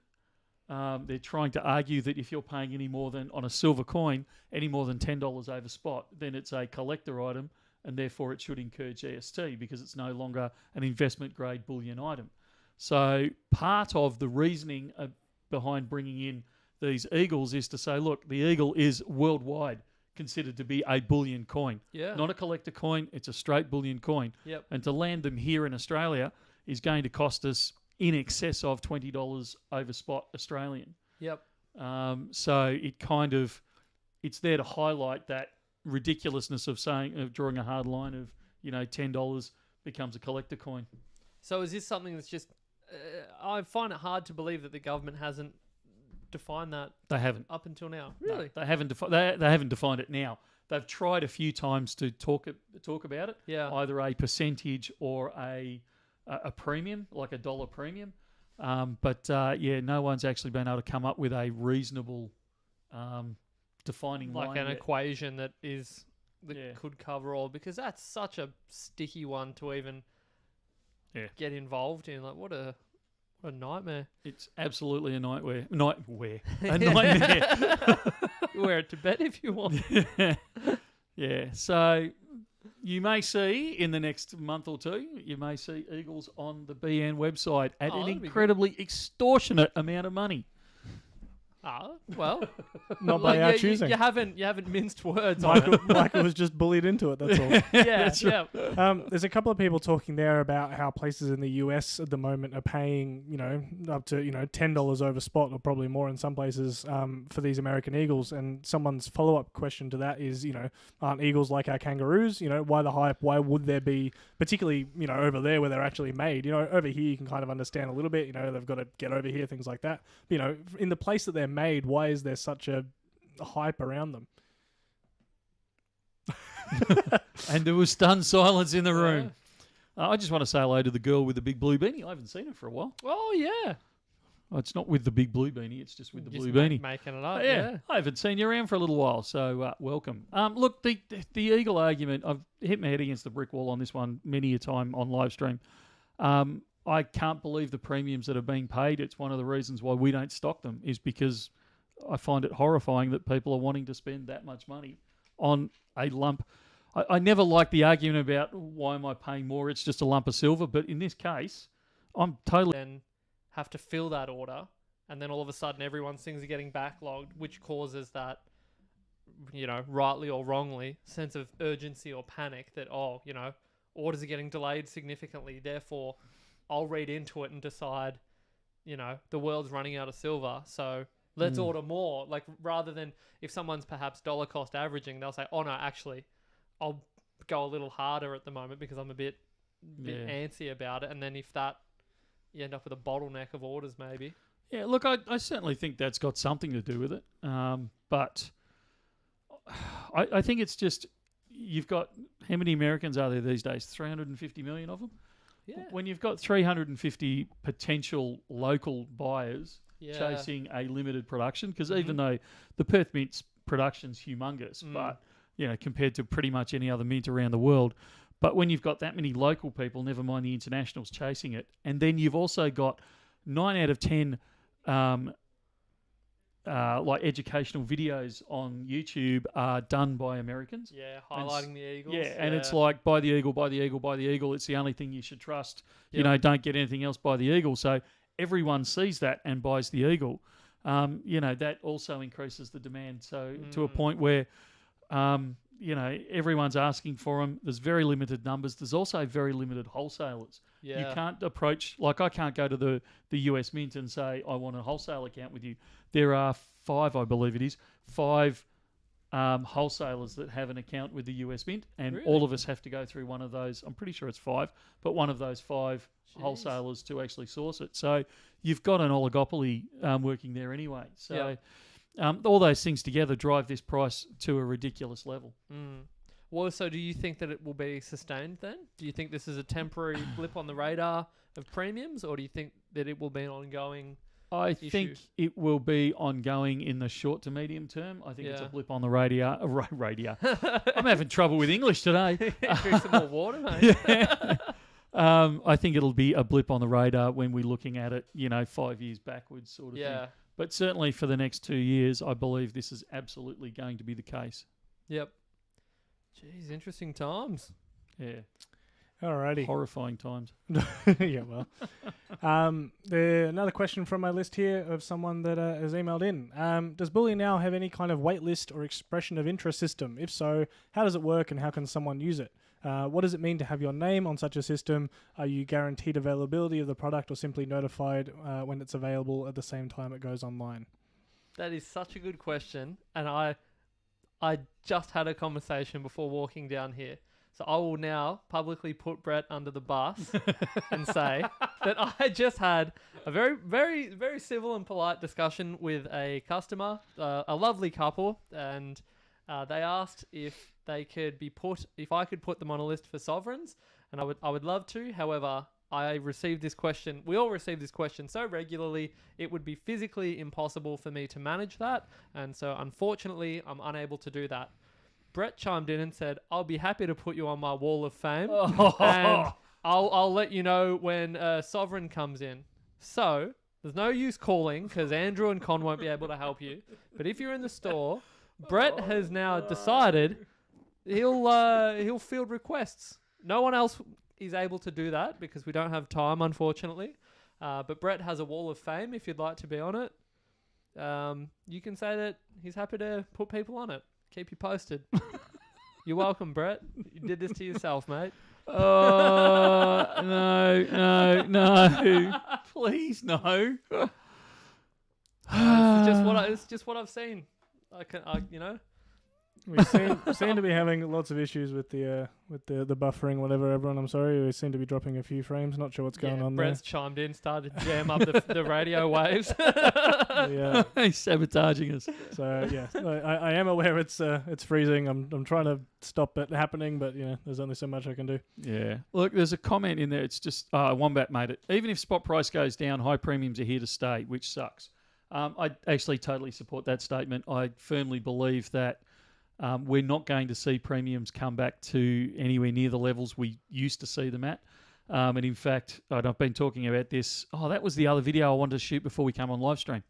They're trying to argue that if you're paying any more than on a silver coin, any more than $10 over spot, then it's a collector item, and therefore it should incur GST because it's no longer an investment grade bullion item. So part of the reasoning behind bringing in these eagles is to say, look, the eagle is worldwide considered to be a bullion coin. Yeah. Not a collector coin, it's a straight bullion coin. Yep. And to land them here in Australia is going to cost us in excess of $20 over spot Australian. Yep. So it's there to highlight that ridiculousness of drawing a hard line of, $10 becomes a collector coin. So is this something that's just, I find it hard to believe that the government hasn't defined that. They haven't up until now. Really, no, they haven't. They haven't defined it now. They've tried a few times to talk about it. Yeah. Either a percentage or a premium, like a dollar premium. But no one's actually been able to come up with a reasonable defining line. Like an yet. equation that could cover all, because that's such a sticky one to even get involved in. Like what a nightmare. It's absolutely a nightmare. A nightmare. You wear it to bed if you want. Yeah, so you may see in the next month or two, you may see eagles on the BN website at an that'd be incredibly extortionate amount of money. Well, Not by our choosing. You haven't minced words on it. Michael was just bullied into it. That's all. Yeah. There's a couple of people talking there about how places in the US at the moment are paying, up to $10 over spot, or probably more in some places, for these American eagles. And someone's follow-up question to that is, aren't eagles like our kangaroos? Why the hype? Why would there be, particularly over there where they're actually made? Over here you can kind of understand a little bit. They've got to get over here, things like that. But, in the place that they're made, why is there such a hype around them? And there was stunned silence in the room. I just want to say hello to the girl with the big blue beanie. I haven't seen her for a while. Oh, yeah. Oh, it's not with the big blue beanie. It's just with the Just blue beanie. Making it up, Yeah, I haven't seen you around for a little while, so welcome. Look, the eagle argument, I've hit my head against the brick wall on this one many a time on Livestream. I can't believe the premiums that are being paid. It's one of the reasons why we don't stock them, is because I find it horrifying that people are wanting to spend that much money on a lump. I never like the argument about why am I paying more, it's just a lump of silver. But in this case, I'm totally... Then have to fill that order, and then all of a sudden everyone's things are getting backlogged, which causes that, rightly or wrongly, sense of urgency or panic that, orders are getting delayed significantly, therefore I'll read into it and decide, the world's running out of silver, so let's order more. Like, rather than if someone's perhaps dollar cost averaging, they'll say, oh no, actually, I'll go a little harder at the moment because I'm a bit antsy about it. And then if that, you end up with a bottleneck of orders maybe. Yeah, look, I certainly think that's got something to do with it. But I think it's just, you've got, how many Americans are there these days? 350 million of them? Yeah. When you've got 350 potential local buyers chasing a limited production, because even though the Perth Mint's production's humongous, but compared to pretty much any other mint around the world, but when you've got that many local people, never mind the internationals chasing it, and then you've also got 9 out of 10 like educational videos on YouTube are done by Americans. Yeah, highlighting the eagles. Yeah, and it's like, buy the eagle, buy the eagle, buy the eagle. It's the only thing you should trust. Yep. Don't get anything else by the eagle. So everyone sees that and buys the eagle. That also increases the demand. So to a point where, everyone's asking for them. There's very limited numbers. There's also very limited wholesalers. Yeah. You can't approach, like I can't go to the US Mint and say, I want a wholesale account with you. There are 5, I believe it is, 5 wholesalers that have an account with the US Mint, and all of us have to go through one of those. I'm pretty sure it's 5, but one of those 5 wholesalers to actually source it. So you've got an oligopoly working there anyway. So all those things together drive this price to a ridiculous level. Well, so do you think that it will be sustained then? Do you think this is a temporary blip on the radar of premiums, or do you think that it will be an ongoing I issue? think it will be ongoing in the short to medium term. I think it's a blip on the radar. I'm having trouble with English today. Drink some more water, mate. I think it'll be a blip on the radar when we're looking at it, 5 years backwards sort of thing. But certainly for the next 2 years, I believe this is absolutely going to be the case. Yep. Jeez, interesting times. Yeah. Alrighty. Horrifying times. Yeah, well. Another question from my list here of someone that has emailed in. Does Bullion Now have any kind of waitlist or expression of interest system? If so, how does it work and how can someone use it? What does it mean to have your name on such a system? Are you guaranteed availability of the product or simply notified when it's available at the same time it goes online? That is such a good question. And I just had a conversation before walking down here. So I will now publicly put Brett under the bus and say that I just had a very, very, very civil and polite discussion with a customer, a lovely couple, and they asked if they could be if I could put them on a list for sovereigns, and I would love to. However, I received this question. We all receive this question so regularly, it would be physically impossible for me to manage that, and so unfortunately, I'm unable to do that. Brett chimed in and said, I'll be happy to put you on my wall of fame, and I'll let you know when Sovereign comes in. So, there's no use calling, because Andrew and Con won't be able to help you. But if you're in the store, Brett has now decided He'll field requests. No one else is able to do that because we don't have time, unfortunately. But Brett has a wall of fame if you'd like to be on it. You can say that he's happy to put people on it. Keep you posted. You're welcome, Brett. You did this to yourself, mate. No. Please, no. It's just what I've seen. We seem to be having lots of issues with the buffering, whatever. Everyone, I'm sorry, we seem to be dropping a few frames. Not sure what's going on Brett's chimed in, started to jam up the radio waves. there. He's sabotaging us. So yeah, I am aware it's freezing. I'm trying to stop it happening, but there's only so much I can do. Yeah. Look, there's a comment in there. It's just Wombat made it. Even if spot price goes down, high premiums are here to stay, which sucks. I actually totally support that statement. I firmly believe that we're not going to see premiums come back to anywhere near the levels we used to see them at. And in fact, I've been talking about this. Oh, that was the other video I wanted to shoot before we came on live stream.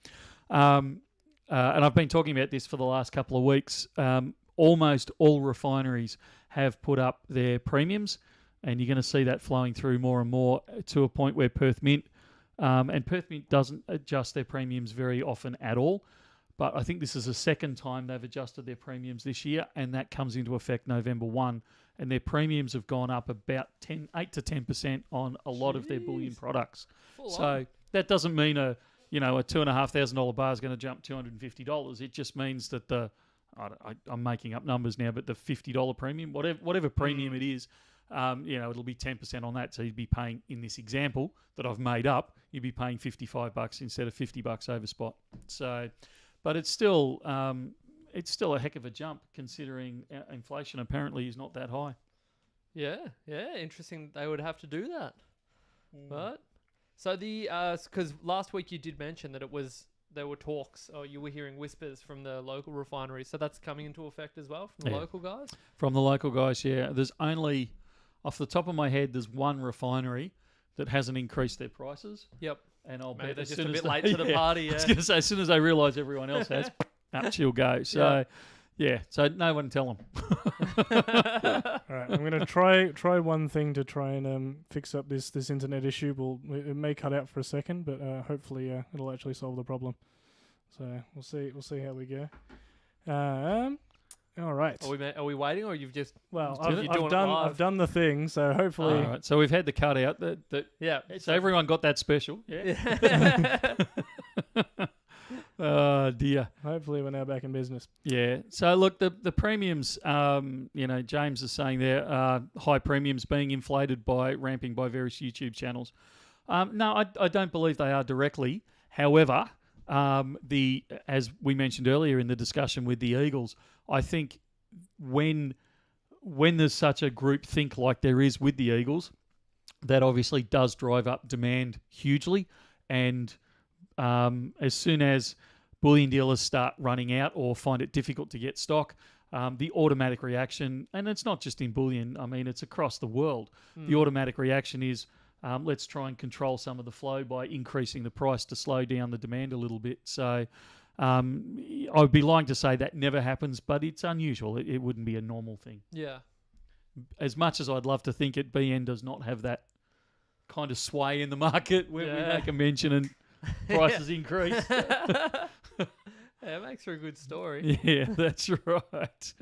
And I've been talking about this for the last couple of weeks. Almost all refineries have put up their premiums, and you're going to see that flowing through more and more to a point where Perth Mint, and Perth Mint doesn't adjust their premiums very often at all. But I think this is the second time they've adjusted their premiums this year, and that comes into effect November 1. And their premiums have gone up about 8 to 10% on a lot of their bullion products. So that doesn't mean a $2,500 bar is going to jump $250. It just means that I'm making up numbers now, but the $50 premium, whatever premium it is, it'll be 10% on that. So you'd be paying, in this example that I've made up, you'd be paying $55 instead of $50 over spot. So. But it's still a heck of a jump considering inflation apparently is not that high. Yeah, interesting. They would have to do that, but so because last week you did mention that there were talks, or you were hearing whispers from the local refineries, so that's coming into effect as well from the local guys. From the local guys, yeah. There's only, off the top of my head, there's one refinery that hasn't increased their prices. Yep. And I'll bet as just soon a as bit late to the party. Yeah. I was going to say, as soon as they realise everyone else has, up she'll go. So, so no one tell them. All right, I'm going to try one thing to try and fix up this internet issue. It may cut out for a second, but hopefully it'll actually solve the problem. So we'll see how we go. All right. Are we waiting, or you've just? Well, I've done the thing, so hopefully. All right. So we've had the cutout. So everyone got that special. Yeah. Oh dear. Hopefully we're now back in business. Yeah. So look, the premiums. James is saying there high premiums being inflated by ramping by various YouTube channels. No, I don't believe they are directly. However, as we mentioned earlier in the discussion with the Eagles, I think when there's such a group think like there is with the Eagles, that obviously does drive up demand hugely. And as soon as bullion dealers start running out or find it difficult to get stock, the automatic reaction, and it's not just in bullion, I mean, it's across the world. The automatic reaction is, let's try and control some of the flow by increasing the price to slow down the demand a little bit. So I would be lying to say that never happens, but it's unusual. It wouldn't be a normal thing. Yeah. As much as I'd love to think it, BN does not have that kind of sway in the market where we make a mention and prices increase. Yeah, it makes for a good story. Yeah, that's right.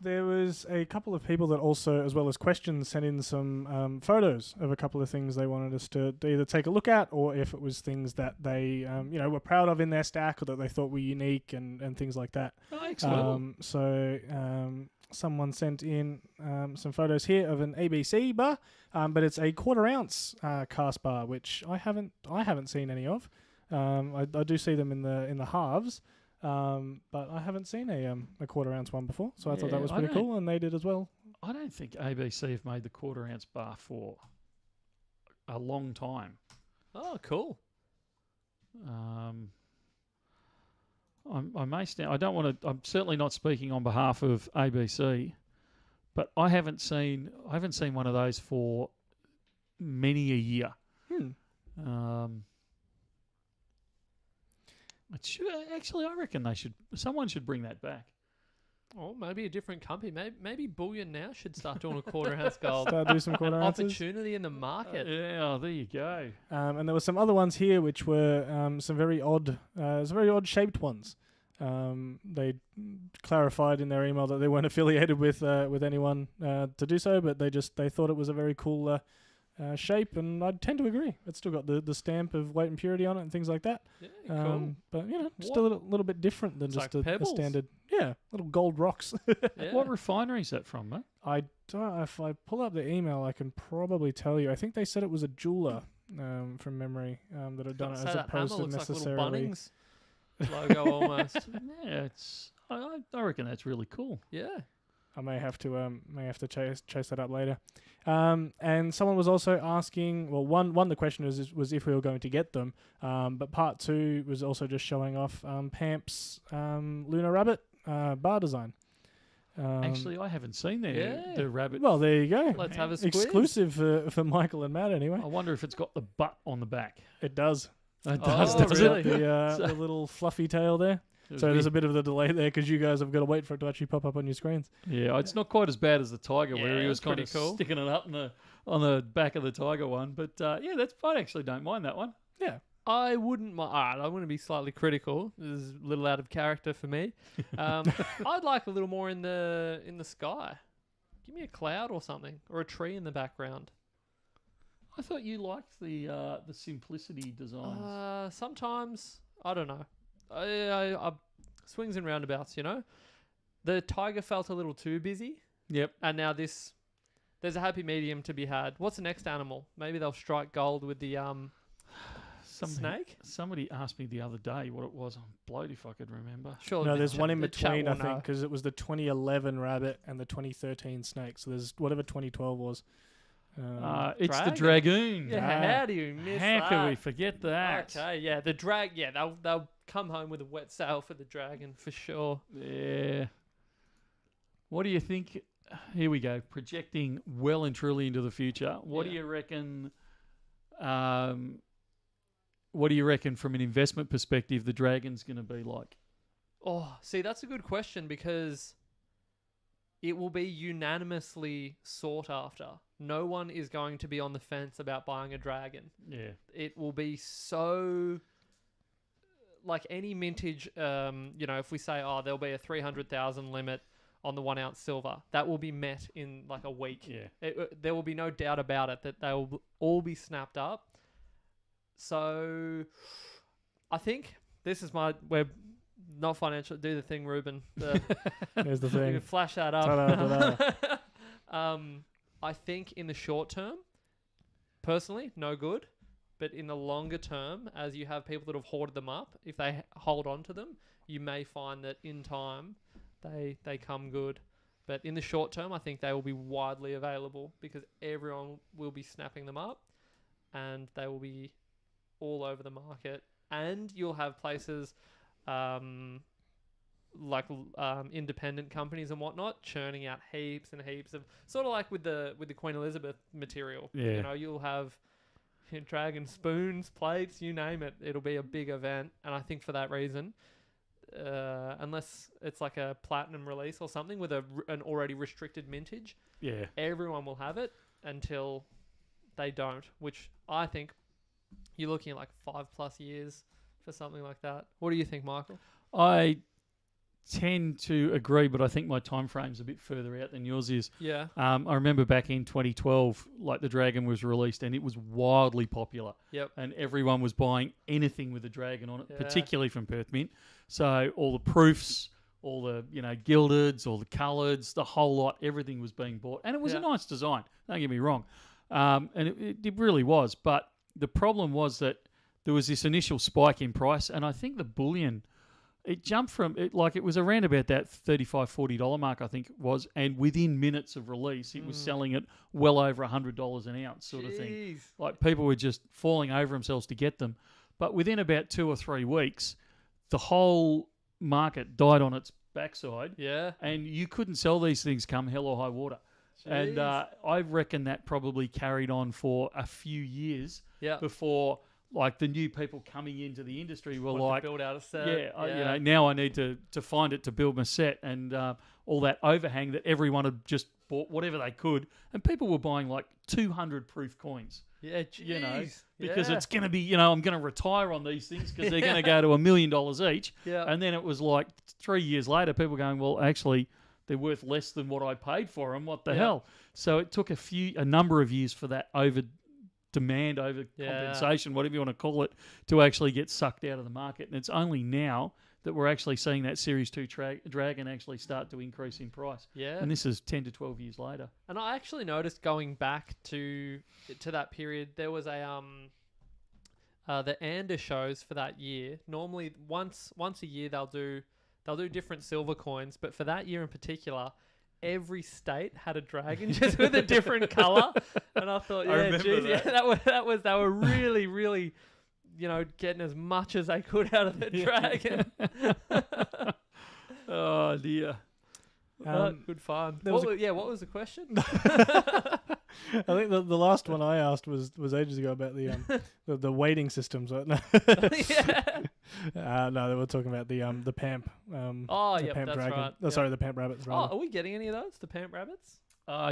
There was a couple of people that also, as well as questions, sent in some photos of a couple of things they wanted us to either take a look at, or if it was things that they were proud of in their stack, or that they thought were unique and things like that. Oh, excellent. Someone sent in some photos here of an ABC bar, but it's a quarter ounce cast bar, which I haven't seen any of. I do see them in the halves. But I haven't seen a quarter ounce one before, so I thought that was pretty cool, and they did as well. I don't think ABC have made the quarter ounce bar for a long time. Oh, cool. I may stand. I don't want to. I'm certainly not speaking on behalf of ABC, but I haven't seen one of those for many a year. Actually, I reckon someone should bring that back. Or maybe a different company. Maybe Bullion Now should start doing a quarter ounce gold. Start do some An quarter ounces. opportunity in the market. Yeah, there you go. And there were some other ones here which were some very odd shaped ones. They clarified in their email that they weren't affiliated with anyone to do so, but they thought it was a very cool shape, and I tend to agree. It's still got the stamp of weight and purity on it and things like that. Yeah, cool. But just a little bit different than It's just like a pebbles. standard. Yeah, little gold rocks. Yeah. What refinery is that from, mate? I don't. If I pull up the email, I can probably tell you. I think they said it was a jeweler from memory that had done it So as that hammer opposed to looks like a little necessarily. Bunnings logo almost. Yeah, I reckon that's really cool. Yeah. I may have to chase that up later. And someone was also asking. Well, one the question was if we were going to get them. But part two was also just showing off Pamp's Lunar Rabbit bar design. Actually, I haven't seen the rabbit. Well, there you go. Let's have a squeeze. Exclusive for Michael and Matt anyway. I wonder if it's got the butt on the back. It does. It Oh, does, It's does got it? the little fluffy tail there. So there's a bit of the delay there because you guys have got to wait for it to actually pop up on your screens. Yeah, it's not quite as bad as the tiger, where Yeah, he was it's kind pretty of cool. sticking it up on the back of the tiger one. But yeah, I actually don't mind that one. Yeah. I wouldn't mind. I want to be slightly critical. This is a little out of character for me. I'd like a little more in the sky. Give me a cloud or something, or a tree in the background. I thought you liked the simplicity designs. Sometimes I don't know. I swings and roundabouts. The tiger felt a little too busy, Yep. and now there's a happy medium to be had. What's the next animal? Maybe they'll strike gold with the snake. Somebody asked me the other day what it was. I'm blowed if I could remember. Sure. No, there's one in the chat between, I will know. think, because it was the 2011 rabbit and the 2013 snake. So there's whatever 2012 was. It's the Dragon. dragoon. Yeah, how do you miss How that? can we forget that? Okay, yeah, the drag. Yeah, they'll come home with a wet sail for the dragon for sure. Yeah. What do you think? Here we go. Projecting well and truly into the future. What do Yeah. you reckon? What do you reckon from an investment perspective the dragon's going to be like? Oh, see, that's a good question because it will be unanimously sought after. No one is going to be on the fence about buying a dragon. Yeah. It will be so like any mintage. If we say, there'll be a 300,000 limit on the 1 ounce silver, that will be met in like a week. Yeah. There will be no doubt about it that they will all be snapped up. So I think this is we're not financial. Do the thing, Ruben. There's the You thing. can flash that up. Ta-da. I think in the short term, personally, no good. But in the longer term, as you have people that have hoarded them up, if they hold on to them, you may find that in time they come good. But in the short term, I think they will be widely available because everyone will be snapping them up and they will be all over the market. And you'll have places independent companies and whatnot churning out heaps and heaps of, sort of like with the Queen Elizabeth material. Yeah. You'll have dragon spoons, plates, you name it. It'll be a big event, and I think for that reason, unless it's like a platinum release or something with an already restricted mintage, Yeah. everyone will have it until they don't. Which I think you're looking at like 5+ years for something like that. What do you think, Michael? I tend to agree, but I think my time frame's a bit further out than yours is. Yeah. I remember back in 2012, like the Dragon was released and it was wildly popular. Yep. And everyone was buying anything with a dragon on it, Yeah. particularly from Perth Mint. So all the proofs, all the gildeds, all the coloured, the whole lot, everything was being bought, and it was a nice design. Don't get me wrong, and it really was. But the problem was that there was this initial spike in price, and I think the bullion. It jumped from it was around about that $35-40 mark, I think it was, and within minutes of release, it was selling at well over $100 an ounce, sort of thing. Jeez. Like people were just falling over themselves to get them. But within about 2 or 3 weeks, the whole market died on its backside, Yeah. and you couldn't sell these things come hell or high water. Jeez. And I reckon that probably carried on for a few years Yeah. before like the new people coming into the industry were Want to like, build out a set. now I need to find it to build my set, and all that overhang that everyone had just bought whatever they could, and people were buying like 200 proof coins. Yeah, You know, jeez. because Yeah. it's going to be, I'm going to retire on these things because they're going to go to $1 million each. Yeah. And then it was like 3 years later, people going, well, actually, they're worth less than what I paid for them. What the Yeah. hell? So it took a number of years for that over compensation, whatever you want to call it, to actually get sucked out of the market. And it's only now that we're actually seeing that Series 2 Dragon actually start to increase in price. Yeah. And this is 10 to 12 years later. And I actually noticed going back to that period, there was a the ANDA shows for that year. Normally once a year they'll do different silver coins, but for that year in particular, every state had a dragon just with a different color. And I thought, I yeah, remember geez, that. that was they were really, really, getting as much as they could out of the dragon. Oh, dear. Good fun. there was What was the question? I think the last one I asked was ages ago about the weighting systems. No, Yeah. no, they were talking about the PAMP. Oh, the yep, PAMP that's dragon. right. Oh, Yep. sorry, the PAMP rabbits. Oh, Rather. are we getting any of those? The Pamp Rabbits?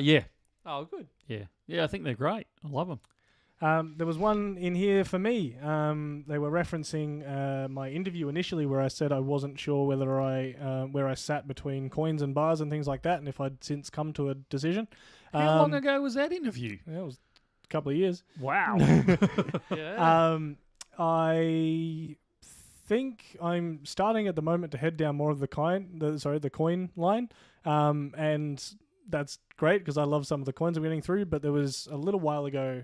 Yeah. Oh, good. Yeah, I think they're great. I love them. There was one in here for me. They were referencing my interview initially, where I said I wasn't sure whether where I sat between coins and bars and things like that, and if I'd since come to a decision. How long ago was that interview? Yeah, it was a couple of years. Wow. Yeah. I think I'm starting at the moment to head down more of the coin line, and that's great because I love some of the coins I'm getting through. But there was a little while ago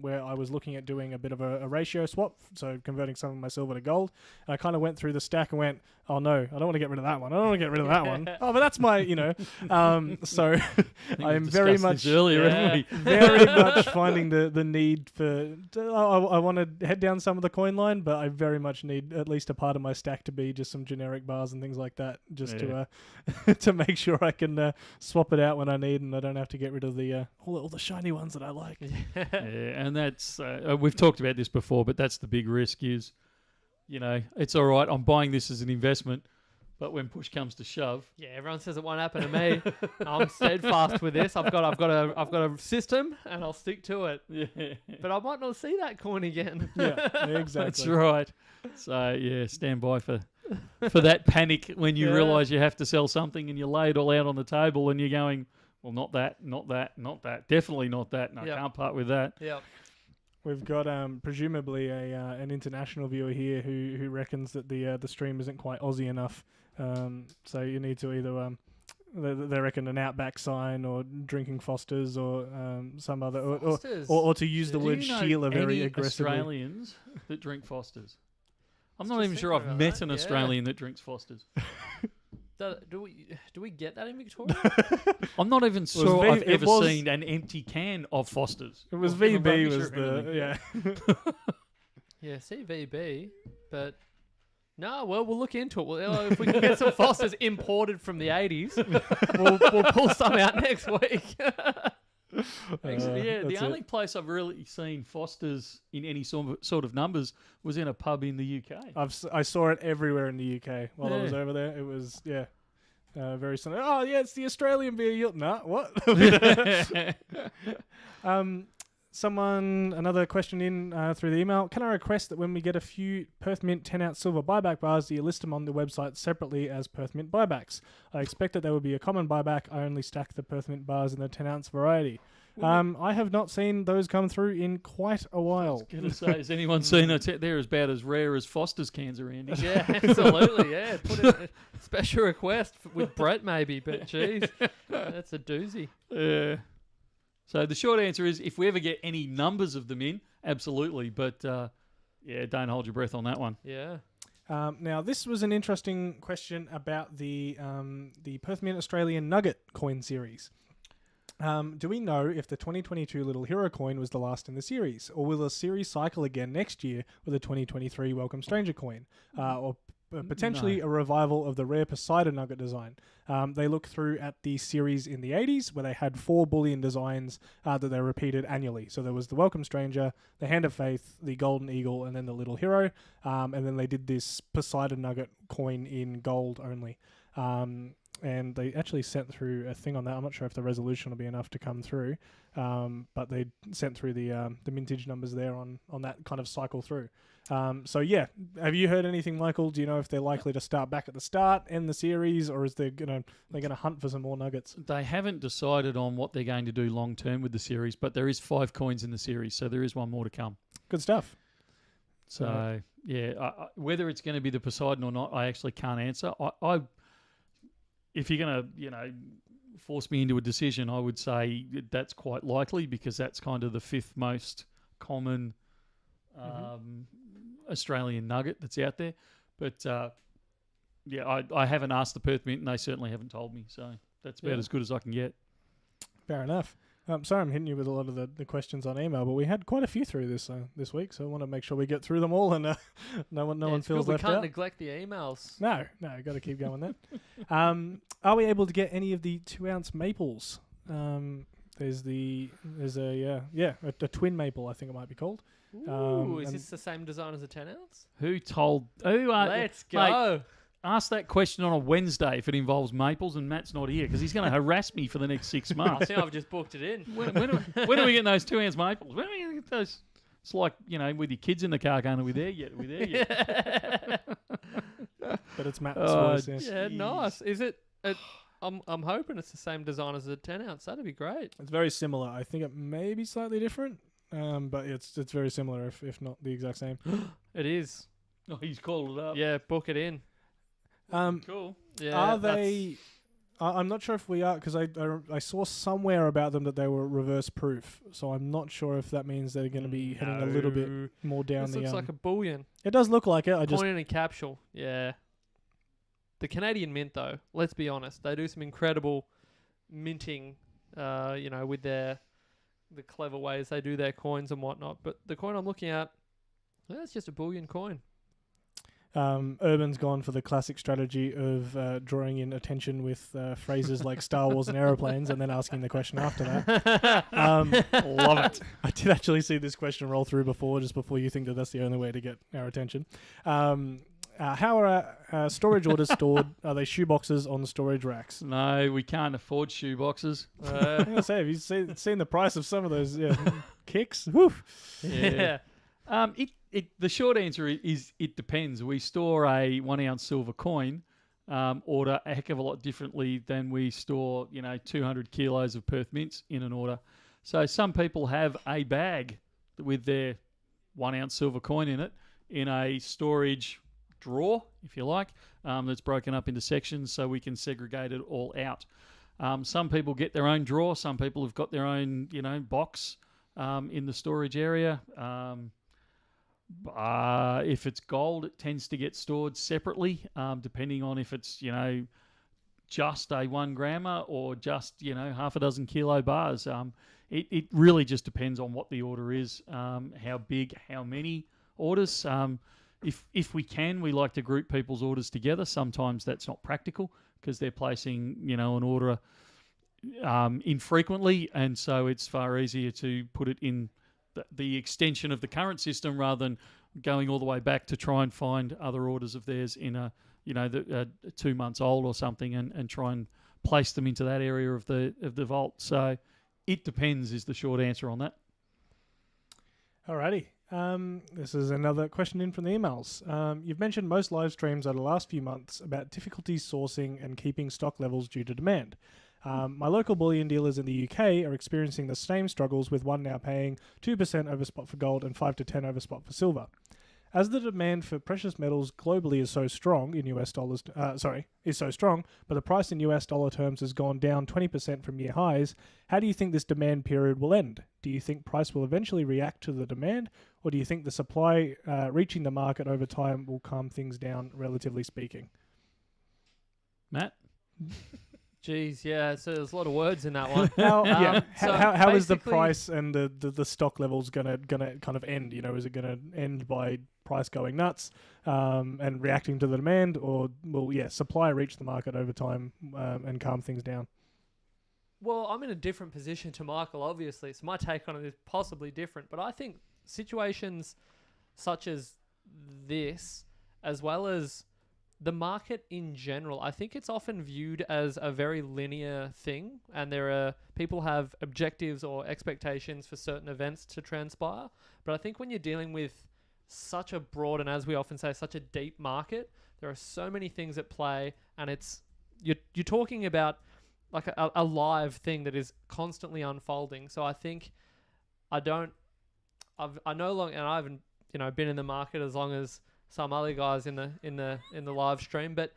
where I was looking at doing a bit of a ratio swap, so converting some of my silver to gold. And I kind of went through the stack and went, oh no, I don't want to get rid of that one. I don't want to get rid of that one. Oh, but that's my, So I'm very much earlier, haven't we? very much finding the need for. I want to head down some of the coin line, but I very much need at least a part of my stack to be just some generic bars and things like that, just to make sure I can swap it out when I need, and I don't have to get rid of the all the shiny ones that I like. Yeah, and that's we've talked about this before, but that's the big risk is, it's all right. I'm buying this as an investment, but when push comes to shove, Yeah, everyone says it won't happen to me. I'm steadfast with this. I've got a system, and I'll stick to it. yeah, But I might not see that coin again. Yeah, exactly. that's right. So yeah, stand by for that panic when you Yeah. realise you have to sell something and you lay it all out on the table and you're going, well, not that, definitely not that. No, Yep. I can't part with that. Yep. We've got presumably an international viewer here who reckons that the stream isn't quite Aussie enough. So you need to either they reckon an Outback sign or drinking Fosters or some other Fosters. or to use the Do word you know Sheila very any aggressively. Australians that drink Fosters? I'm Just not even sure thinking I've about met that, an yeah. Australian that drinks Fosters. Do we get that in Victoria? I'm not even sure V- I've it ever was- seen an empty can of Fosters. It was Or even VB rugby was shirt or anything. yeah. Yeah, CVB, but no. Well, we'll look into it. Well, if we can get some Fosters imported from the 80s, we'll pull some out next week. Actually, yeah, the that's only place I've really seen Fosters in any sort of numbers was in a pub in the UK. I saw it everywhere in the UK while I was Yeah. over there. It was very similar. Oh yeah, it's the Australian beer. Nah, what? Another question in through the email. Can I request that when we get a few Perth Mint 10-ounce silver buyback bars, that you list them on the website separately as Perth Mint buybacks? I expect that there will be a common buyback. I only stack the Perth Mint bars in the 10-ounce variety. I have not seen those come through in quite a while. Gonna say, has anyone seen it? They're about as rare as Foster's cans around here. Yeah, absolutely. Yeah, put in a special request with Brett maybe, but geez, that's a doozy. Yeah. So the short answer is, if we ever get any numbers of them in, absolutely. But don't hold your breath on that one. Yeah. Now, this was an interesting question about the Perth Mint Australian Nugget coin series. Do we know if the 2022 Little Hero coin was the last in the series, or will the series cycle again next year with a 2023 Welcome Stranger coin? Or potentially a revival of the rare Poseidon nugget design. They look through at the series in the 80s where they had 4 bullion designs that they repeated annually. So there was the Welcome Stranger, the Hand of Faith, the Golden Eagle, and then the Little Hero. And then they did this Poseidon nugget coin in gold only. And they actually sent through a thing on that. I'm not sure if the resolution will be enough to come through, but they sent through the mintage numbers there on that kind of cycle through. So yeah, have you heard anything, Michael? Do you know if they're likely to start back at the start, end the series, or is they're gonna hunt for some more nuggets? They haven't decided on what they're going to do long term with the series, but there is 5 coins in the series, so there is one more to come. Good stuff. So yeah, whether it's going to be the Poseidon or not, I actually can't answer. If you're going to, force me into a decision, I would say that's quite likely because that's kind of the 5th most common Australian nugget that's out there. But I haven't asked the Perth Mint, and they certainly haven't told me. So that's about as good as I can get. Fair enough. Sorry, I'm hitting you with a lot of the questions on email, but we had quite a few through this week, so I want to make sure we get through them all and no one feels left out. We can't neglect the emails. No, got to keep going there. Are we able to get any of the 2-ounce maples? There's a twin maple, I think it might be called. Ooh, is this the same design as a 10-ounce? Let's go. Mate, ask that question on a Wednesday if it involves maples, and Matt's not here because he's going to harass me for the next 6 months. I think I've just booked it in. When are we getting those 2-ounce maples? When are we going to get those? It's like, with your kids in the car going, are we there yet? Are we there yet? But it's Matt's voice, yes. Yeah, nice. Is it? I'm hoping it's the same design as a 10-ounce. That'd be great. It's very similar. I think it may be slightly different, but it's very similar, if not the exact same. It is. Oh, he's called it up. Yeah, book it in. Cool. Yeah. Are they? I'm not sure if we are, because I saw somewhere about them that they were reverse proof. So I'm not sure if that means they're going to be heading a little bit more down This the. looks like a bullion. It does look like it. Coin in a capsule. Yeah. The Canadian Mint, though, let's be honest, they do some incredible minting. With the clever ways they do their coins and whatnot. But the coin I'm looking at, it's just a bullion coin. Urban's gone for the classic strategy of drawing in attention with phrases like Star Wars and aeroplanes and then asking the question after that. Love it. I did actually see this question roll through just before you think that that's the only way to get our attention. How are our storage orders stored? Are they shoe boxes on the storage racks? No, we can't afford shoe boxes. I was going to say, have you seen the price of some of those kicks? Woo. Yeah. The short answer is it depends. We store a 1-ounce silver coin order a heck of a lot differently than we store 200 kilos of Perth mints in an order. So some people have a bag with their 1-ounce silver coin in it in a storage drawer, if you like, that's broken up into sections so we can segregate it all out. Some people get their own drawer. Some people have got their own box in the storage area. If it's gold, it tends to get stored separately, depending on if it's, just a 1 grammer or just, half a dozen kilo bars. It really just depends on what the order is, how big, how many orders. If we can, we like to group people's orders together. Sometimes that's not practical because they're placing, an order infrequently, and so it's far easier to put it in the extension of the current system rather than going all the way back to try and find other orders of theirs in a 2 months old or something and try and place them into that area of the vault. So it depends is the short answer on that. Alrighty. This is another question in from the emails. You've mentioned most live streams over the last few months about difficulties sourcing and keeping stock levels due to demand. My local bullion dealers in the UK are experiencing the same struggles, with one now paying 2% over spot for gold and 5 to 10 over spot for silver. As the demand for precious metals globally is so strong in US dollars, but the price in US dollar terms has gone down 20% from year highs, how do you think this demand period will end? Do you think price will eventually react to the demand, or do you think the supply reaching the market over time will calm things down, relatively speaking? Matt? Geez, yeah. So there's a lot of words in that one. So How is the basically- price and the stock levels gonna kind of end? You know, is it gonna end by price going nuts and reacting to the demand, or will supply reach the market over time and calm things down? Well, I'm in a different position to Michael, obviously, so my take on it is possibly different. But I think situations such as this, as well as the market in general, I think it's often viewed as a very linear thing, and people have objectives or expectations for certain events to transpire. But I think when you're dealing with such a broad, and as we often say, such a deep market, there are so many things at play, and you're talking about like a live thing that is constantly unfolding. So I think I no longer, and I haven't been in the market as long as some other guys in the live stream, but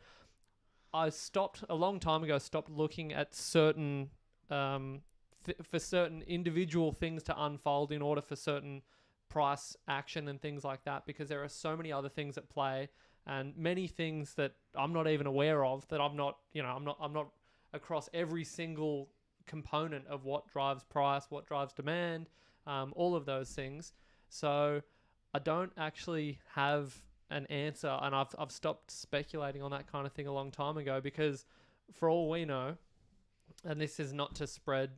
I stopped a long time ago. Stopped looking at certain for certain individual things to unfold in order for certain price action and things like that, because there are so many other things at play and many things that I'm not even aware of, that I'm not across every single component of what drives price, what drives demand, all of those things. So I don't actually have an answer, and I've stopped speculating on that kind of thing a long time ago, because for all we know, and this is not to spread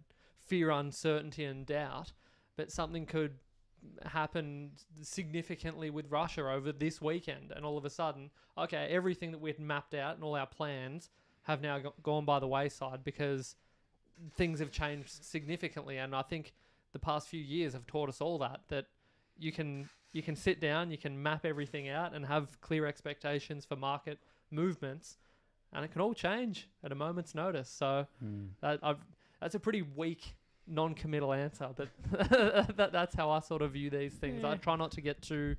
fear, uncertainty and doubt, but something could happen significantly with Russia over this weekend, and all of a sudden, okay, everything that we'd mapped out and all our plans have now gone by the wayside because things have changed significantly. And I think the past few years have taught us all that you can sit down, you can map everything out and have clear expectations for market movements, and it can all change at a moment's notice. So that's a pretty weak, non-committal answer, but that's how I sort of view these things. I try not to get too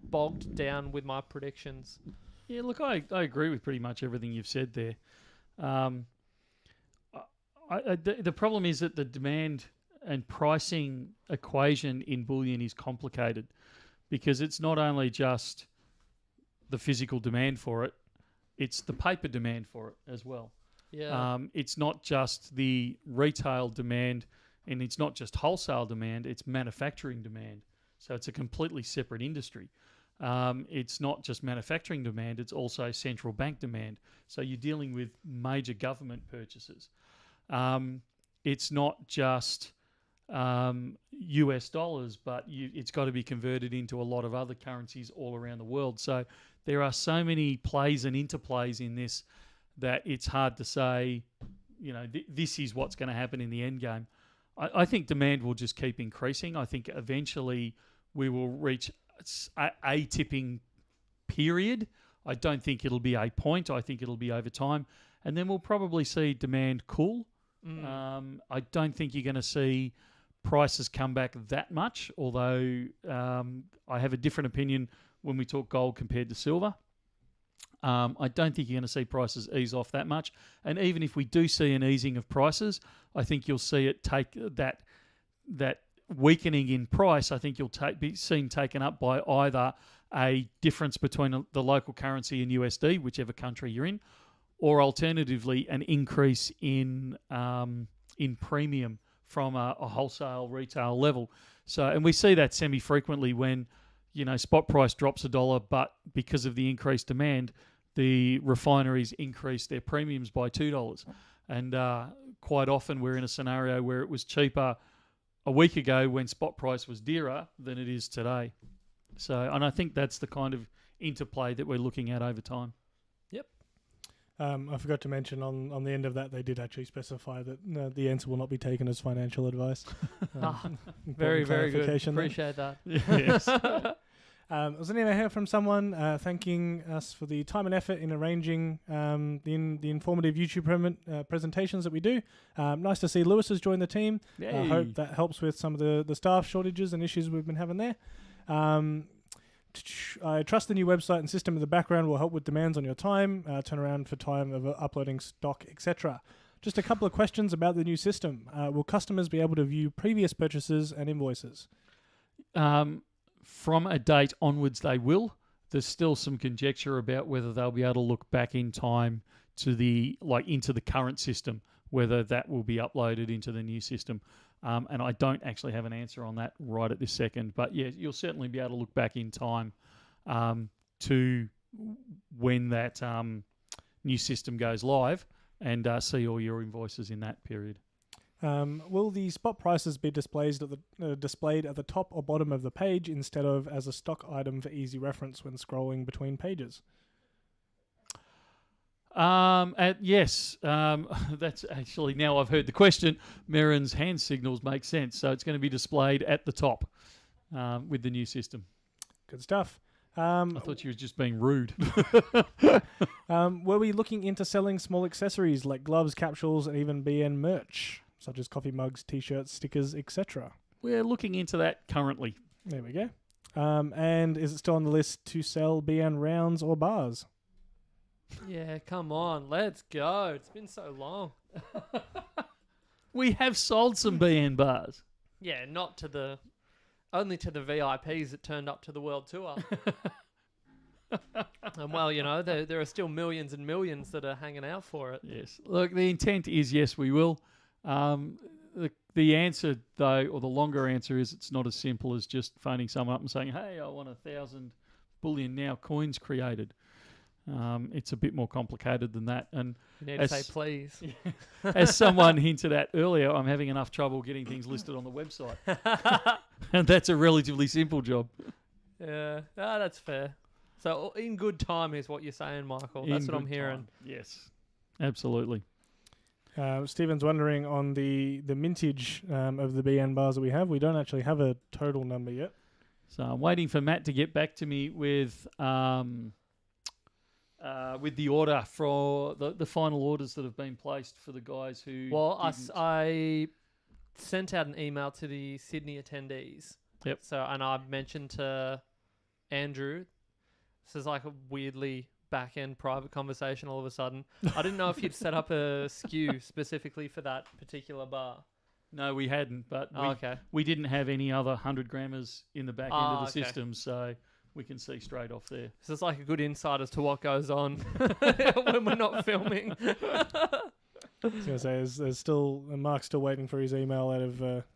bogged down with my predictions. Yeah, look, I agree with pretty much everything you've said there. The problem is that the demand and pricing equation in bullion is complicated, because it's not only just the physical demand for it, it's the paper demand for it as well. Yeah. It's not just the retail demand, and it's not just wholesale demand, it's manufacturing demand. So it's a completely separate industry. It's not just manufacturing demand, it's also central bank demand. So you're dealing with major government purchases. It's not just US dollars, but it's got to be converted into a lot of other currencies all around the world. So there are so many plays and interplays in this that it's hard to say, this is what's going to happen in the end game. I think demand will just keep increasing. I think eventually we will reach a tipping period. I don't think it'll be a point. I think it'll be over time. And then we'll probably see demand cool. I don't think you're going to see prices come back that much, although I have a different opinion when we talk gold compared to silver. I don't think you're going to see prices ease off that much. And even if we do see an easing of prices, I think you'll see it take that weakening in price. I think you'll be seen taken up by either a difference between the local currency and USD, whichever country you're in, or alternatively an increase in premium from a wholesale retail level. So, and we see that semi-frequently when spot price drops $1, but because of the increased demand, the refineries increase their premiums by $2. And quite often we're in a scenario where it was cheaper a week ago when spot price was dearer than it is today. So, and I think that's the kind of interplay that we're looking at over time. Yep. I forgot to mention on the end of that, they did actually specify that the answer will not be taken as financial advice. Very, very good. Clarification there. Appreciate that. Yes. I was going to hear from someone thanking us for the time and effort in arranging the informative YouTube presentations that we do. Nice to see Lewis has joined the team. I hope that helps with some of the staff shortages and issues we've been having there. I trust the new website and system in the background will help with demands on your time, turnaround for time of uploading stock, etc. Just a couple of questions about the new system. Will customers be able to view previous purchases and invoices? From a date onwards, they will. There's still some conjecture about whether they'll be able to look back in time into the current system, whether that will be uploaded into the new system. And I don't actually have an answer on that right at this second. But yeah, you'll certainly be able to look back in time to when that new system goes live and see all your invoices in that period. Will the spot prices be displayed at the top or bottom of the page instead of as a stock item for easy reference when scrolling between pages? Yes, that's actually, now I've heard the question, Merrin's hand signals make sense. So it's going to be displayed at the top with the new system. Good stuff. I thought you were just being rude. Were we looking into selling small accessories like gloves, capsules, and even BN merch, such as coffee mugs, t-shirts, stickers, etc.? We're looking into that currently. There we go. And is it still on the list to sell BN rounds or bars? Yeah, come on, let's go. It's been so long. We have sold some BN bars. Yeah, only to the VIPs that turned up to the world tour. And well, there are still millions and millions that are hanging out for it. Yes. Look, the intent is yes, we will. The answer, though, or the longer answer is it's not as simple as just phoning someone up and saying, hey, I want 1,000 Bullion Now coins created. It's a bit more complicated than that. And You need to say please. as someone hinted at earlier, I'm having enough trouble getting things listed on the website. And that's a relatively simple job. Yeah, that's fair. So in good time is what you're saying, Michael. That's what I'm hearing. Time. Yes, absolutely. Stephen's wondering on the mintage of the BN bars that we have. We don't actually have a total number yet. So I'm waiting for Matt to get back to me with the order for the final orders that have been placed for the guys who. Well, I sent out an email to the Sydney attendees. Yep. So, and I mentioned to Andrew, this is like a weirdly back-end private conversation all of a sudden. I didn't know if you'd set up a SKU specifically for that particular bar. No, we hadn't, but okay. We didn't have any other 100 grammers in the back end of the okay. system, so we can see straight off there. So it's like a good insight as to what goes on when we're not filming. I was going to say, there's still Mark's still waiting for his email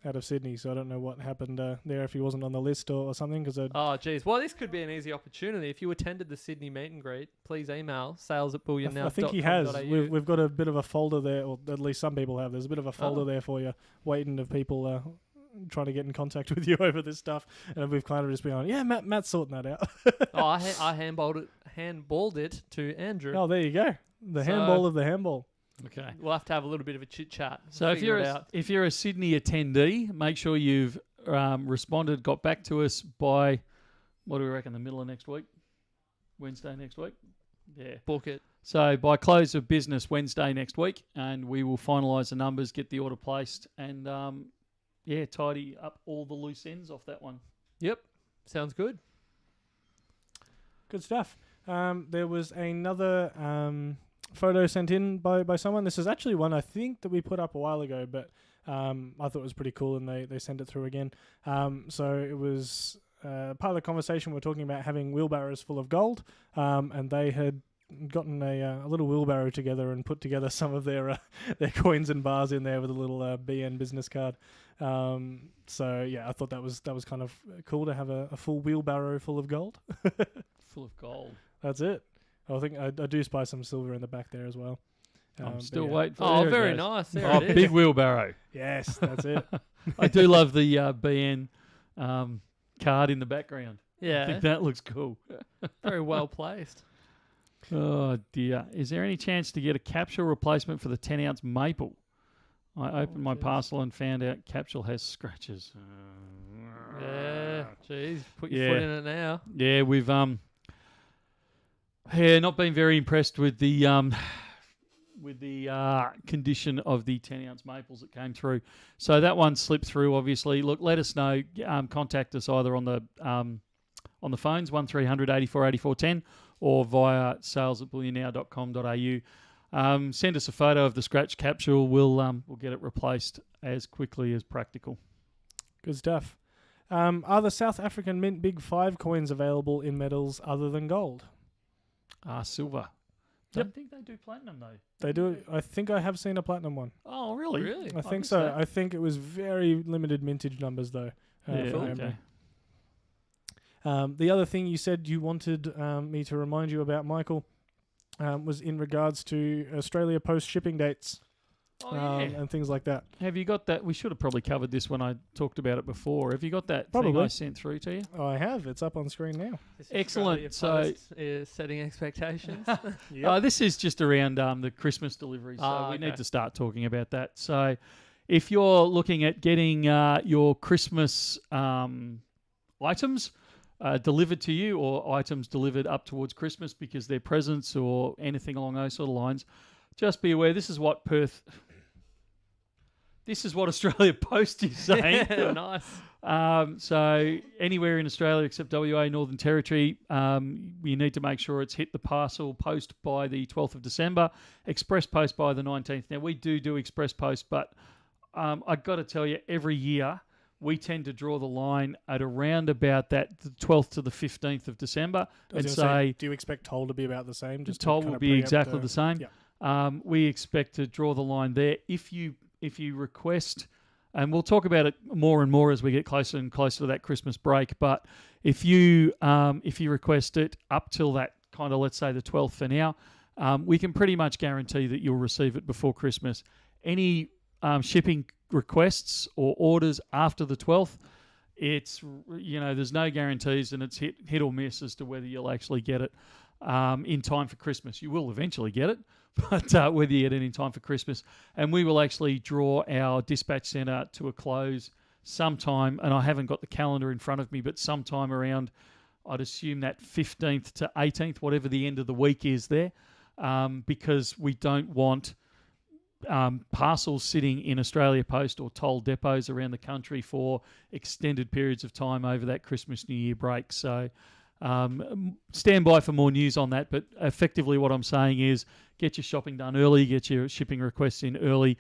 out of Sydney, so I don't know what happened there if he wasn't on the list or something. Oh, geez. Well, this could be an easy opportunity. If you attended the Sydney meet and greet, please email sales@bullionnow.com.au. I think he has. We've got a bit of a folder there, or at least some people have. There's a bit of a folder there for you, waiting of people trying to get in contact with you over this stuff, and we've kind of just been on. Yeah, Matt's sorting that out. I handballed it to Andrew. Oh, there you go. The handball of the handball. Okay. We'll have to have a little bit of a chit chat. So if you're a Sydney attendee, make sure you've responded, got back to us by, what do we reckon, the middle of next week? Wednesday next week? Yeah. Book it. So by close of business Wednesday next week, and we will finalise the numbers, get the order placed, and tidy up all the loose ends off that one. Yep. Sounds good. Good stuff. There was another photo sent in by someone. This is actually one I think that we put up a while ago, but I thought it was pretty cool, and they sent it through again. So it was part of the conversation. We're talking about having wheelbarrows full of gold, and they had gotten a little wheelbarrow together and put together some of their coins and bars in there with a little BN business card. So yeah, I thought that was kind of cool to have a full wheelbarrow full of gold. Full of gold. That's it. I think I do spy some silver in the back there as well. I'm still waiting for Oh, there it very goes. nice. There Oh, it is. big wheelbarrow. Yes, that's it. I do love the BN card in the background. I Yeah. think that looks cool. Very well placed. Oh, dear. Is there any chance to get a capsule replacement for the 10-ounce maple? I opened my jeez. parcel and found out capsule has scratches. Yeah. Jeez. Put your Yeah. foot in it now. Yeah, we've not been very impressed with the condition of the 10-ounce maples that came through. So that one slipped through, obviously. Look, let us know. Contact us either on the phones, 1300 84 84 10, or via sales@bullionnow.com.au. Send us a photo of the scratch capsule. We'll get it replaced as quickly as practical. Good stuff. Are the South African Mint Big 5 coins available in metals other than gold? Silver. Don't think they do platinum though. They do. I think I have seen a platinum one. Oh, really? Really? I think missed so. that. I think it was very limited mintage numbers though. Yeah, from okay. memory. The other thing you said you wanted me to remind you about, Michael, was in regards to Australia Post shipping dates. Oh, yeah. And things like that. Have you got that? We should have probably covered this when I talked about it before. Have you got that thing Probably. I sent through to you? I have. It's up on screen now. This Excellent. Australia Post is setting expectations. This is just around the Christmas delivery, so we okay. need to start talking about that. So if you're looking at getting your Christmas items delivered to you, or items delivered up towards Christmas because they're presents or anything along those sort of lines, just be aware this is what Australia Post is saying. Yeah, nice. So anywhere in Australia except WA, Northern Territory, you need to make sure it's hit the parcel post by the 12th of December, express post by the 19th. Now, we do express post, but I've got to tell you, every year we tend to draw the line at around about that the 12th to the 15th of December and say, do you expect toll to be about the same? the Just to toll kind will of be preempt exactly the same. Yeah. We expect to draw the line there. If you request, and we'll talk about it more and more as we get closer and closer to that Christmas break, but if you request it up till that kind of, let's say, the 12th for now, we can pretty much guarantee that you'll receive it before Christmas. Any shipping requests or orders after the 12th, it's, there's no guarantees, and it's hit or miss as to whether you'll actually get it in time for Christmas. You will eventually get it, but whether you get it in time for Christmas. And we will actually draw our dispatch centre to a close sometime, and I haven't got the calendar in front of me, but sometime around, I'd assume that 15th to 18th, whatever the end of the week is there, because we don't want parcels sitting in Australia Post or toll depots around the country for extended periods of time over that Christmas New Year break. So stand by for more news on that, but effectively what I'm saying is get your shopping done early, get your shipping requests in early.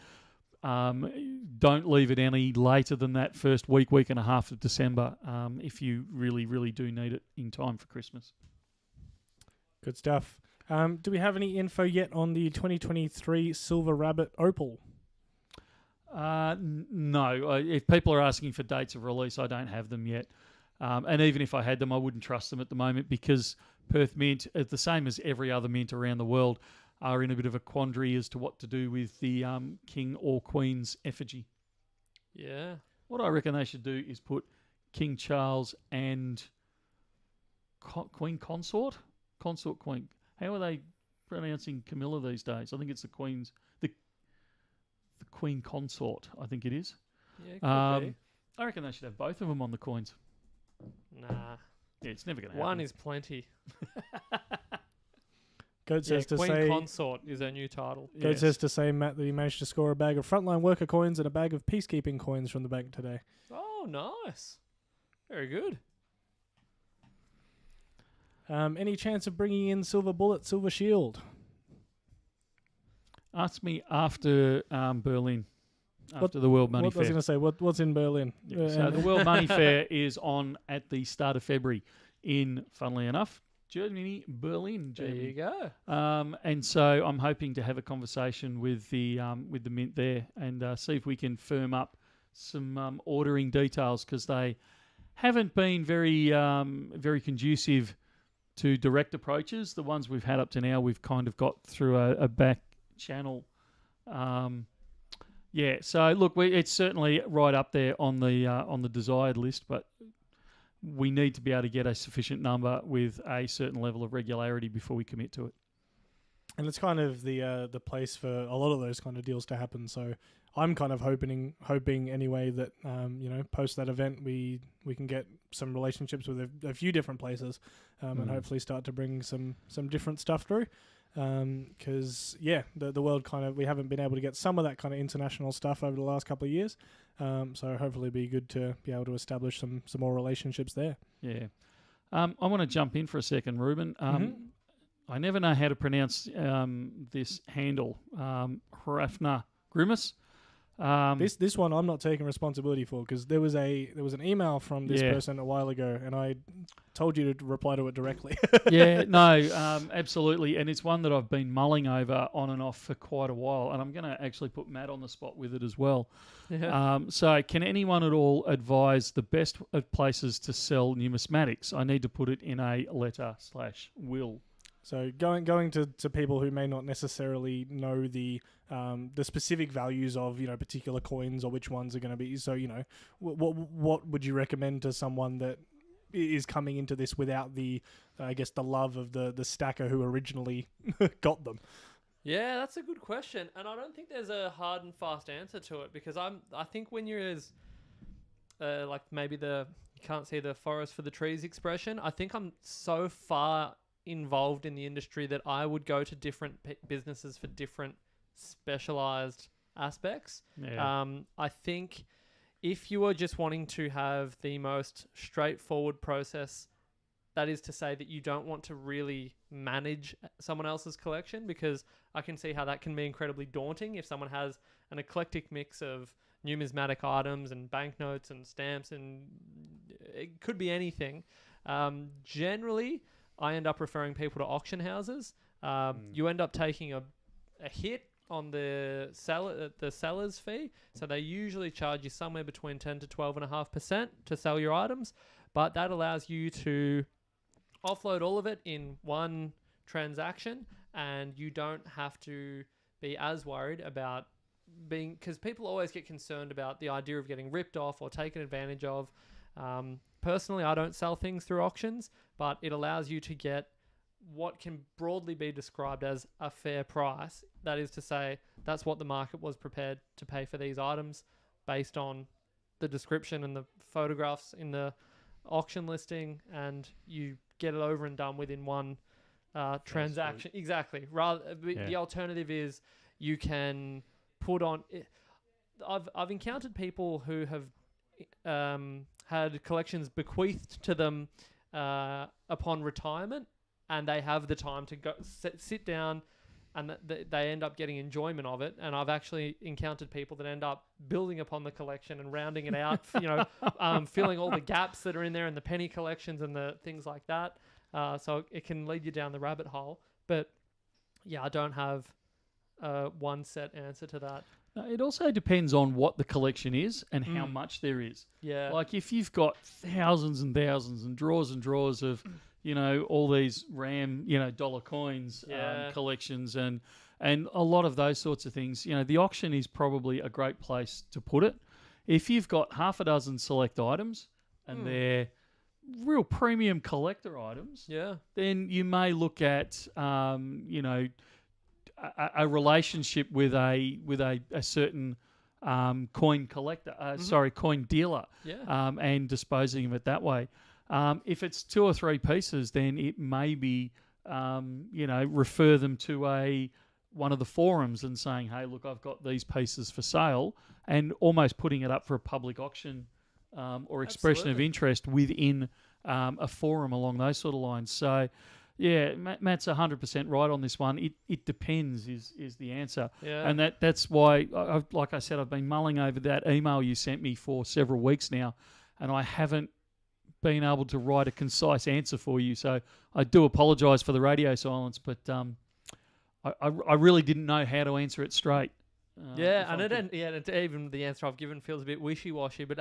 Don't leave it any later than that first week and a half of December if you really, really do need it in time for Christmas. Good stuff. Do we have any info yet on the 2023 Silver Rabbit Opal? No. If people are asking for dates of release, I don't have them yet. And even if I had them, I wouldn't trust them at the moment because Perth Mint, the same as every other mint around the world, are in a bit of a quandary as to what to do with the King or Queen's effigy. Yeah. What I reckon they should do is put King Charles and Queen Consort? Consort Queen. How are they pronouncing Camilla these days? I think it's the Queen Consort, I think it is. Yeah, could be. I reckon they should have both of them on the coins. Nah. Yeah, it's never going to happen. One is plenty. Goat says to Queen say, Consort is their new title. Goat says to say, Matt, that he managed to score a bag of frontline worker coins and a bag of peacekeeping coins from the bank today. Oh, nice. Very good. Any chance of bringing in Silver Bullet, Silver Shield? Ask me after Berlin, after the World Money I was Fair. going to say, what's in Berlin? Yeah, so the World Money Fair is on at the start of February in, funnily enough, Germany, Berlin, Germany. There you go. And so I'm hoping to have a conversation with the mint there and see if we can firm up some ordering details because they haven't been very conducive to direct approaches. The ones we've had up to now, we've kind of got through a back channel. So look, it's certainly right up there on the desired list, but we need to be able to get a sufficient number with a certain level of regularity before we commit to it. And it's kind of the place for a lot of those kind of deals to happen. So I'm kind of hoping anyway that post that event we can get some relationships with a few different places and hopefully start to bring some different stuff through. Because the world kind of, we haven't been able to get some of that kind of international stuff over the last couple of years. So hopefully it'd be good to be able to establish some more relationships there. Yeah. I want to jump in for a second, Ruben. I never know how to pronounce this handle, Hrafna Grimace. This one I'm not taking responsibility for, because there was an email from this Yeah. person a while ago, and I told you to reply to it directly. Yeah, no, absolutely. And it's one that I've been mulling over on and off for quite a while. And I'm going to actually put Matt on the spot with it as well. Yeah. So can anyone at all advise the best of places to sell numismatics? I need to put it in a letter/will. So going to people who may not necessarily know the specific values of particular coins or which ones are going to be. So what would you recommend to someone that is coming into this without the love of the stacker who originally got them? Yeah, that's a good question, and I don't think there's a hard and fast answer to it, because I think when you're as like maybe you can't see the forest for the trees expression. I think I'm so far involved in the industry that I would go to different businesses for different specialized aspects. Yeah. I think if you are just wanting to have the most straightforward process, that is to say that you don't want to really manage someone else's collection, because I can see how that can be incredibly daunting if someone has an eclectic mix of numismatic items and banknotes and stamps, and it could be anything. Generally, I end up referring people to auction houses. You end up taking a hit on the seller's fee, so they usually charge you somewhere between 10 to 12.5% to sell your items, but that allows you to offload all of it in one transaction, and you don't have to be as worried about because people always get concerned about the idea of getting ripped off or taken advantage of. Personally, I don't sell things through auctions, but it allows you to get what can broadly be described as a fair price. That is to say, that's what the market was prepared to pay for these items based on the description and the photographs in the auction listing, and you get it over and done within one transaction. Exactly. The alternative is you can put on. I've encountered people who have had collections bequeathed to them upon retirement, and they have the time to go sit down, and they end up getting enjoyment of it. And I've actually encountered people that end up building upon the collection and rounding it out, filling all the gaps that are in there and the penny collections and the things like that. So it can lead you down the rabbit hole. But yeah, I don't have one set answer to that. It also depends on what the collection is and how much there is. Yeah. Like if you've got thousands and thousands and drawers of, all these dollar coins collections and a lot of those sorts of things, the auction is probably a great place to put it. If you've got half a dozen select items and they're real premium collector items, then you may look at, a relationship with a certain coin collector, coin dealer, and disposing of it that way. If it's 2 or 3 pieces, then it may be, refer them to one of the forums and saying, hey, look, I've got these pieces for sale, and almost putting it up for a public auction or expression of interest within a forum along those sort of lines. So, yeah, Matt's 100% right on this one. It depends is the answer. Yeah. And that's why, like I said, I've been mulling over that email you sent me for several weeks now, and I haven't been able to write a concise answer for you. So I do apologise for the radio silence, but I really didn't know how to answer it straight. It's even the answer I've given feels a bit wishy-washy, but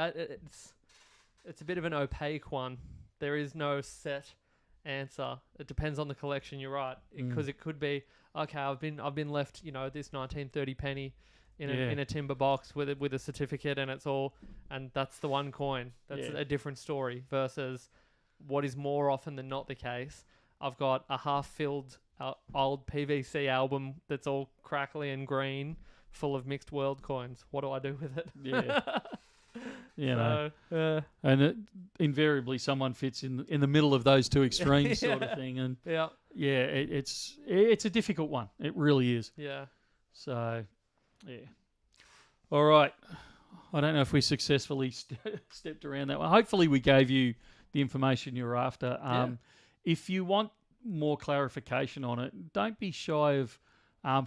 it's a bit of an opaque one. There is no set answer. It depends on the collection. You're right, because it could be okay. I've been left, this 1930 penny in a timber box with a certificate, and and that's the one coin. That's a different story versus what is more often than not the case. I've got a half-filled old PVC album that's all crackly and green, full of mixed world coins. What do I do with it? Yeah. And invariably someone fits in the middle of those two extremes sort of thing. And it's a difficult one. It really is. Yeah. So, yeah. All right. I don't know if we successfully stepped around that one. Hopefully we gave you the information you're after. If you want more clarification on it, don't be shy of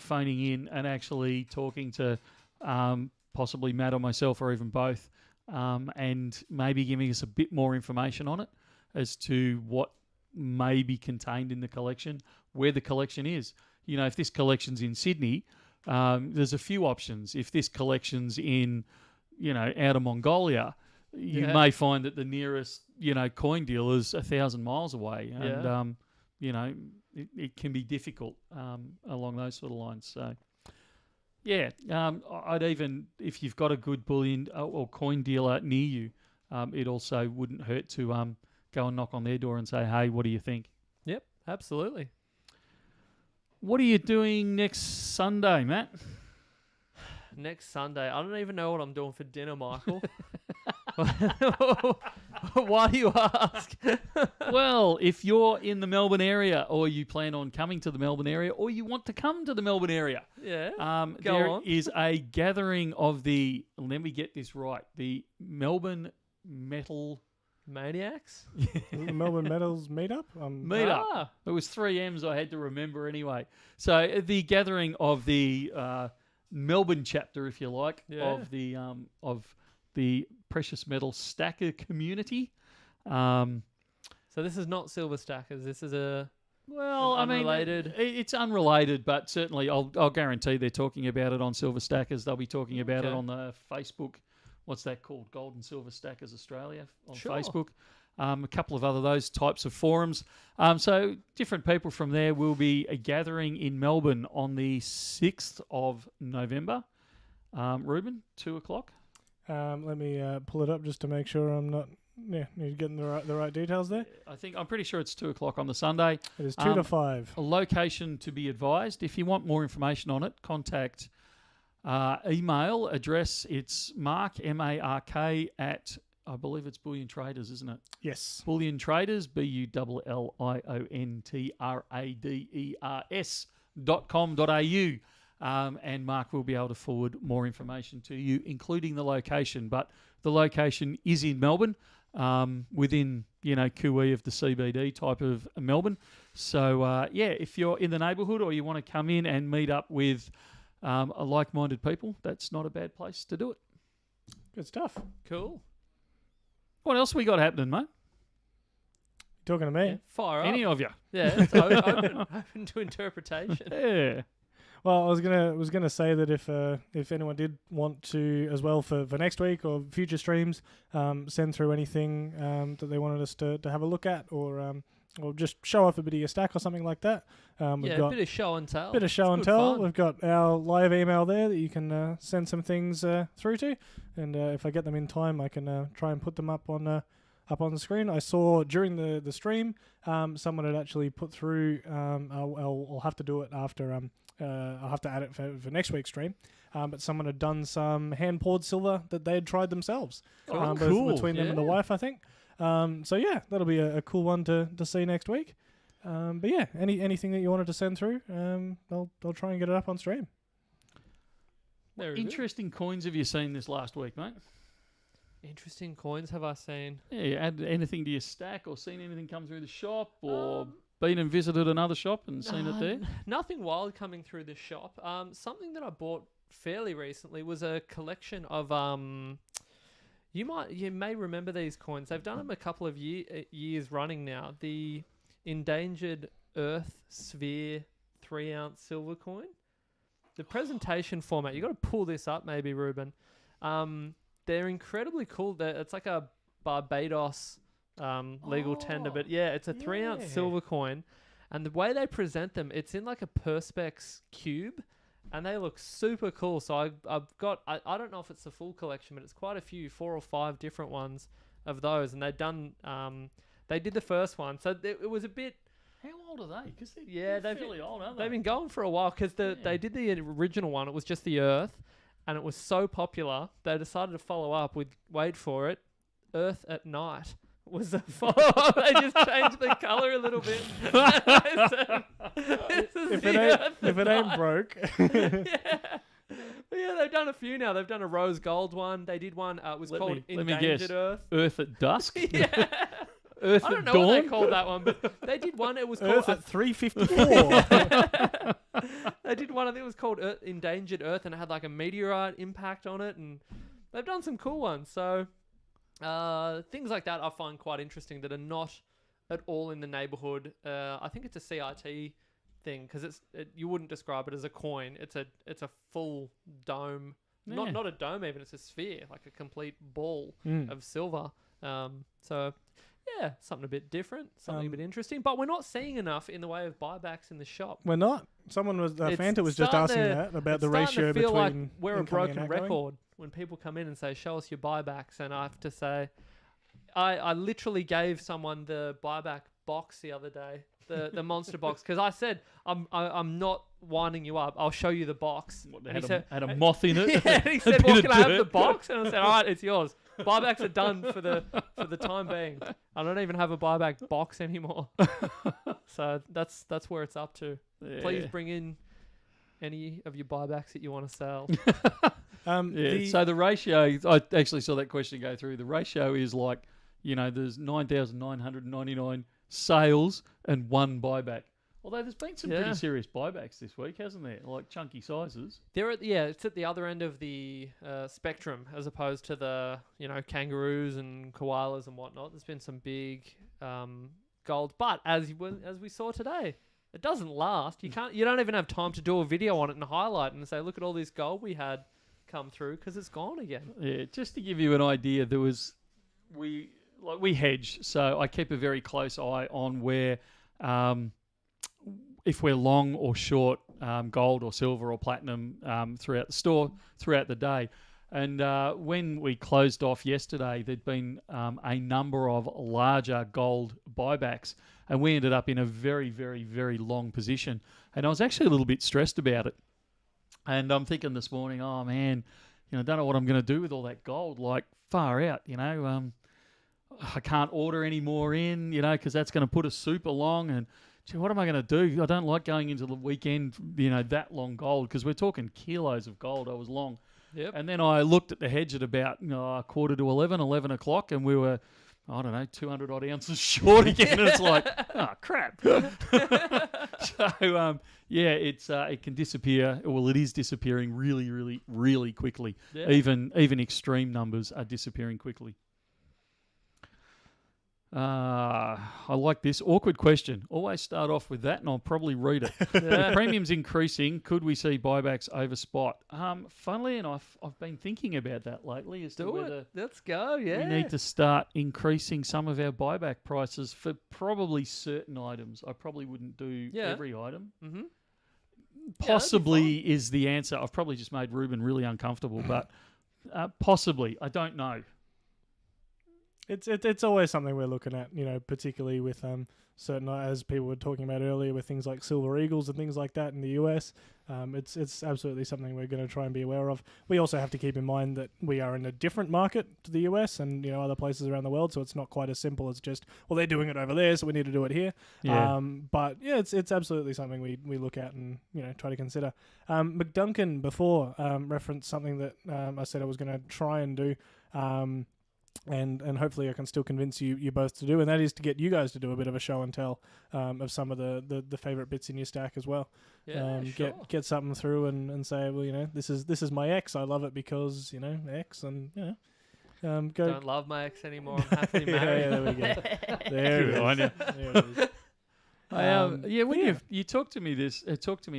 phoning in and actually talking to possibly Matt or myself or even both, and maybe giving us a bit more information on it as to what may be contained in the collection, where the collection is. You know, if this collection's in Sydney, there's a few options. If this collection's in, you know, out of Mongolia, you may find that the nearest, you know, coin dealer's 1,000 miles away, and you know, it can be difficult along those sort of lines. So, yeah, I'd even, if you've got a good bullion or coin dealer near you, it also wouldn't hurt to go and knock on their door and say, hey, what do you think? Yep, absolutely. What are you doing next Sunday, Matt? Next Sunday, I don't even know what I'm doing for dinner, Michael. Why do you ask? Well, if you're in the Melbourne area, or you plan on coming to the Melbourne area, or you want to come to the Melbourne area, Go there on. is a gathering of the, let me get this right, the Melbourne Metal Maniacs? Melbourne Metals meetup. Meetup. Ah. It was 3 M's I had to remember anyway. So the gathering of the Melbourne chapter, if you like, of the precious metal stacker community. So this is not Silver Stackers. This is unrelated. It's unrelated, but certainly I'll guarantee they're talking about it on Silver Stackers. They'll be talking about it on the Facebook. What's that called? Gold and Silver Stackers Australia on Facebook. A couple of other those types of forums. So different people from there will be gathering in Melbourne on the 6th of November. Ruben, 2:00. Let me pull it up just to make sure I'm not getting the right details there. I'm pretty sure it's 2:00 on the Sunday. It is 2 to 5. A location to be advised. If you want more information on it, contact email address. It's Mark, MARK, at, I believe it's Bullion Traders, isn't it? Yes. Bullion Traders, BULLIONTRADERS.com.au. And Mark will be able to forward more information to you, including the location. But the location is in Melbourne, within, you know, QE of the CBD type of Melbourne. So, if you're in the neighbourhood or you want to come in and meet up with like-minded people, that's not a bad place to do it. Good stuff. Cool. What else we got happening, mate? Talking to me. Yeah, fire up. Any of you? Yeah, it's open to interpretation. Yeah. Well, I was gonna say that if anyone did want to as well for next week or future streams, send through anything that they wanted us to have a look at, or just show off a bit of your stack or something like that. We've got a bit of show and tell. Bit of show It's and good tell. fun. We've got our live email there that you can send some things through to, and if I get them in time, I can try and put them up on the screen. I saw during the stream, someone had actually put through. I'll have to do it after. I'll have to add it for next week's stream. But someone had done some hand poured silver that they had tried themselves. Oh, both cool. between them and the wife, I think. So yeah, that'll be a cool one to see next week. But yeah, anything that you wanted to send through, I'll try and get it up on stream. Very good. Interesting coins have you seen this last week, mate? Interesting coins have I seen? Yeah, you add anything to your stack or seen anything come through the shop or been and visited another shop and seen it there? Nothing wild coming through the shop. Something that I bought fairly recently was a collection of you may remember these coins. They've done them a couple of years running now. The Endangered Earth Sphere 3-ounce silver coin. The presentation format, you got to pull this up maybe, Ruben. They're incredibly cool. It's like a Barbados legal tender, but yeah, it's a 3-ounce silver coin. And the way they present them, it's in like a Perspex cube, and they look super cool. So I've got, I don't know if it's the full collection, but it's quite a few, 4 or 5 different ones of those. And they've done, they did the first one. So it was a bit... How old are they? Because they're fairly old, aren't they? They've been going for a while because they did the original one. It was just the Earth, and it was so popular, they decided to follow up with, wait for it, Earth at Night. Was the follow-up. They just changed the colour a little bit. If it ain't broke. Yeah. But yeah, they've done a few now. They've done a rose gold one. They did one. It was called let me guess. Endangered Earth. Earth at Dusk? Yeah. Earth I don't at know what they dawn. called that one, but they did one. It was called. Earth at 3:54. They did one. I think it was called Endangered Earth, and it had like a meteorite impact on it, and they've done some cool ones. So things like that I find quite interesting that are not at all in the neighborhood. I think it's a CIT thing because you wouldn't describe it as a coin. It's a full dome. Yeah. Not a dome even. It's a sphere, like a complete ball of silver. So yeah, something a bit different, something a bit interesting. But we're not seeing enough in the way of buybacks in the shop. We're not. Someone was It's Fanta was just asking that about the ratio to feel between like we're a incoming broken and outgoing. record when people come in and say, "Show us your buybacks," and I have to say, I literally gave someone the buyback box the other day, the monster box, because I said I'm not winding you up. I'll show you the box. What, And had, he said, had a moth in it. yeah, and he said, bit "Well, of can I have the dirt." box?" And I said, "All right, it's yours. Buybacks are done for the time being. I don't even have a buyback box anymore." So that's where it's up to. Please bring in any of your buybacks that you want to sell. So the ratio, I actually saw that question go through. The ratio is like, there's 9,999 sales and 1 buyback. Although there's been some pretty serious buybacks this week, hasn't there? Like chunky sizes. It's at the other end of the spectrum as opposed to the kangaroos and koalas and whatnot. There's been some big gold, but as we saw today, it doesn't last. You don't even have time to do a video on it and highlight and say, "Look at all this gold we had come through," because it's gone again. Yeah, just to give you an idea, we hedge, so I keep a very close eye on where. If we're long or short gold or silver or platinum throughout the store, throughout the day. And when we closed off yesterday, there'd been a number of larger gold buybacks, and we ended up in a very, very, very long position. And I was actually a little bit stressed about it. And I'm thinking this morning, oh man, don't know what I'm going to do with all that gold, like far out, I can't order any more in, because that's going to put us super long. And gee, what am I going to do? I don't like going into the weekend, that long gold, because we're talking kilos of gold. I was long. Yep. And then I looked at the hedge at about quarter to 11 o'clock, and we were, 200 odd ounces short again. And it's like, crap. So, it can disappear. Well, it is disappearing really, really, really quickly. Yeah. Even extreme numbers are disappearing quickly. I like this. Awkward question. Always start off with that and I'll probably read it. With premiums increasing, could we see buybacks over spot? Funnily enough, I've been thinking about that lately as to whether let's go, we need to start increasing some of our buyback prices for probably certain items. I probably wouldn't do every item. Mm-hmm. Possibly is the answer. I've probably just made Ruben really uncomfortable, but possibly. I don't know. It's always something we're looking at, particularly with certain, as people were talking about earlier, with things like silver eagles and things like that in the US. It's absolutely something we're going to try and be aware of. We also have to keep in mind that we are in a different market to the US and other places around the world, so it's not quite as simple as just, well, they're doing it over there, so we need to do it here. Yeah. But yeah, it's absolutely something we look at and try to consider. McDuncan before referenced something that I said I was going to try and do. And hopefully I can still convince you both to do, and that is to get you guys to do a bit of a show and tell of some of the favourite bits in your stack as well. Yeah, sure. Get something through and say, well, this is my X. I love it because X, and go. Don't love my ex anymore. I'm happily married. Yeah, there we go. There it is. You talked to me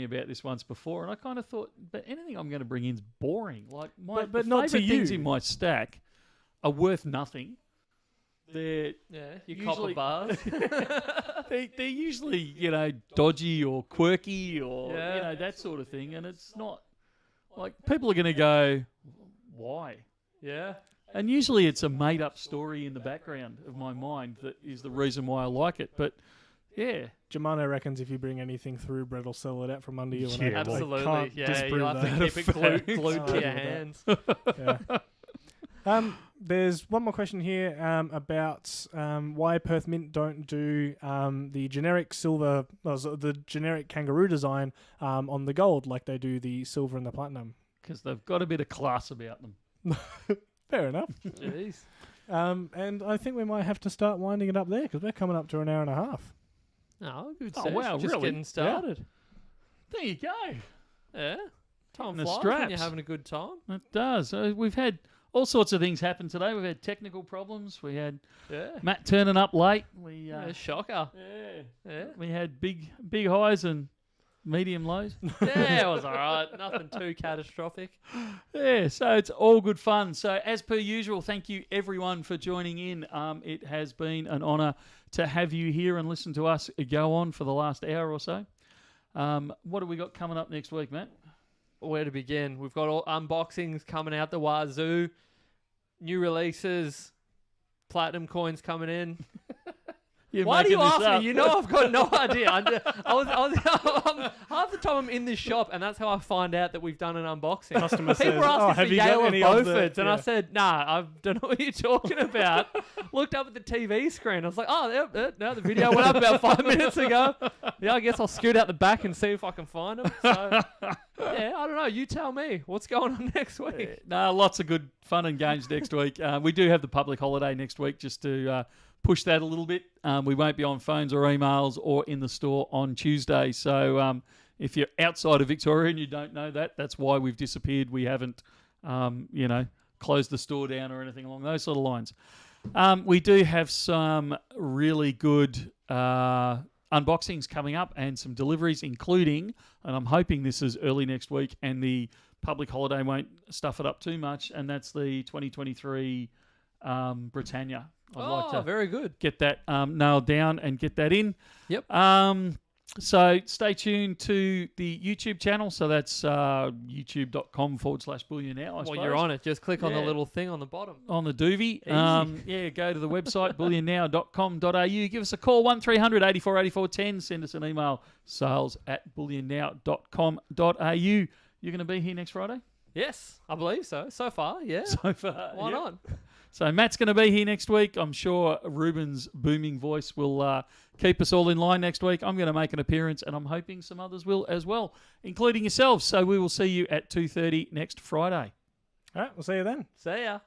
about this once before, and I kind of thought, but anything I'm going to bring in is boring. Like but not to things you. in my stack are worth nothing. They're your copper bars. they're usually dodgy or quirky or that sort of thing, and it's not like people are going to go, why? Yeah. And usually it's a made up story in the background of my mind that is the reason why I like it. But yeah, Germano reckons if you bring anything through, Brett will sell it out from under you. And I absolutely. can't disprove you'll have that. to keep it glued to your hands. Yeah. There's one more question here about why Perth Mint don't do the generic silver, the generic kangaroo design on the gold like they do the silver and the platinum. Because they've got a bit of class about them. Fair enough. Jeez. And I think we might have to start winding it up there because we're coming up to an hour and a half. No, good. Oh, sesh. wow, Just really? getting started. There you go. Yeah. Time The flies when straps. you're having a good time. It does. We've had all sorts of things happen today. We've had technical problems. We had Yeah. Matt turning up late. We Yeah, shocker. Yeah. we had big highs and medium lows. Yeah, it was all right. Nothing too catastrophic. Yeah, so it's all good fun. So as per usual, thank you everyone for joining in. It has been an honour to have you here and listen to us go on for the last hour or so. What have we got coming up next week, Matt? Where to begin? We've got all unboxings coming out the wazoo, new releases, platinum coins coming in. You're Why do you making this ask up. me? You know I've got no idea. Half the time I'm in this shop, and that's how I find out that we've done an unboxing. Customer People says, were asking have for you got Yale or any of the... Beaufords, and I Yeah. said, nah, I don't know what you're talking about. Looked up at the TV screen. I was like, oh, no, the video went up about 5 minutes ago. Yeah, I guess I'll scoot out the back and see if I can find them. So, yeah, I don't know. You tell me. What's going on next week? No, lots of good fun and games next week. We do have the public holiday next week just to push that a little bit. We won't be on phones or emails or in the store on Tuesday. So if you're outside of Victoria and you don't know that, that's why we've disappeared. We haven't, closed the store down or anything along those sort of lines. We do have some really good unboxings coming up and some deliveries, including, and I'm hoping this is early next week and the public holiday won't stuff it up too much, and that's the 2023 Britannia. I'd like to very good. get that nailed down and get that in. Yep. So stay tuned to the YouTube channel. So that's youtube.com/Bullion Now, I suppose. Well, you're on it. Just click on the Yeah. little thing on the bottom. On the doobie. Easy. Go to the website, bullionnow.com.au. Give us a call, 1300 84 84 10. Send us an email, sales@bullionnow.com.au. You're going to be here next Friday? Yes, I believe so. So far, yeah. So far. Why yeah. not? So Matt's going to be here next week. I'm sure Ruben's booming voice will keep us all in line next week. I'm going to make an appearance, and I'm hoping some others will as well, including yourselves. So we will see you at 2:30 next Friday. All right, we'll see you then. See ya.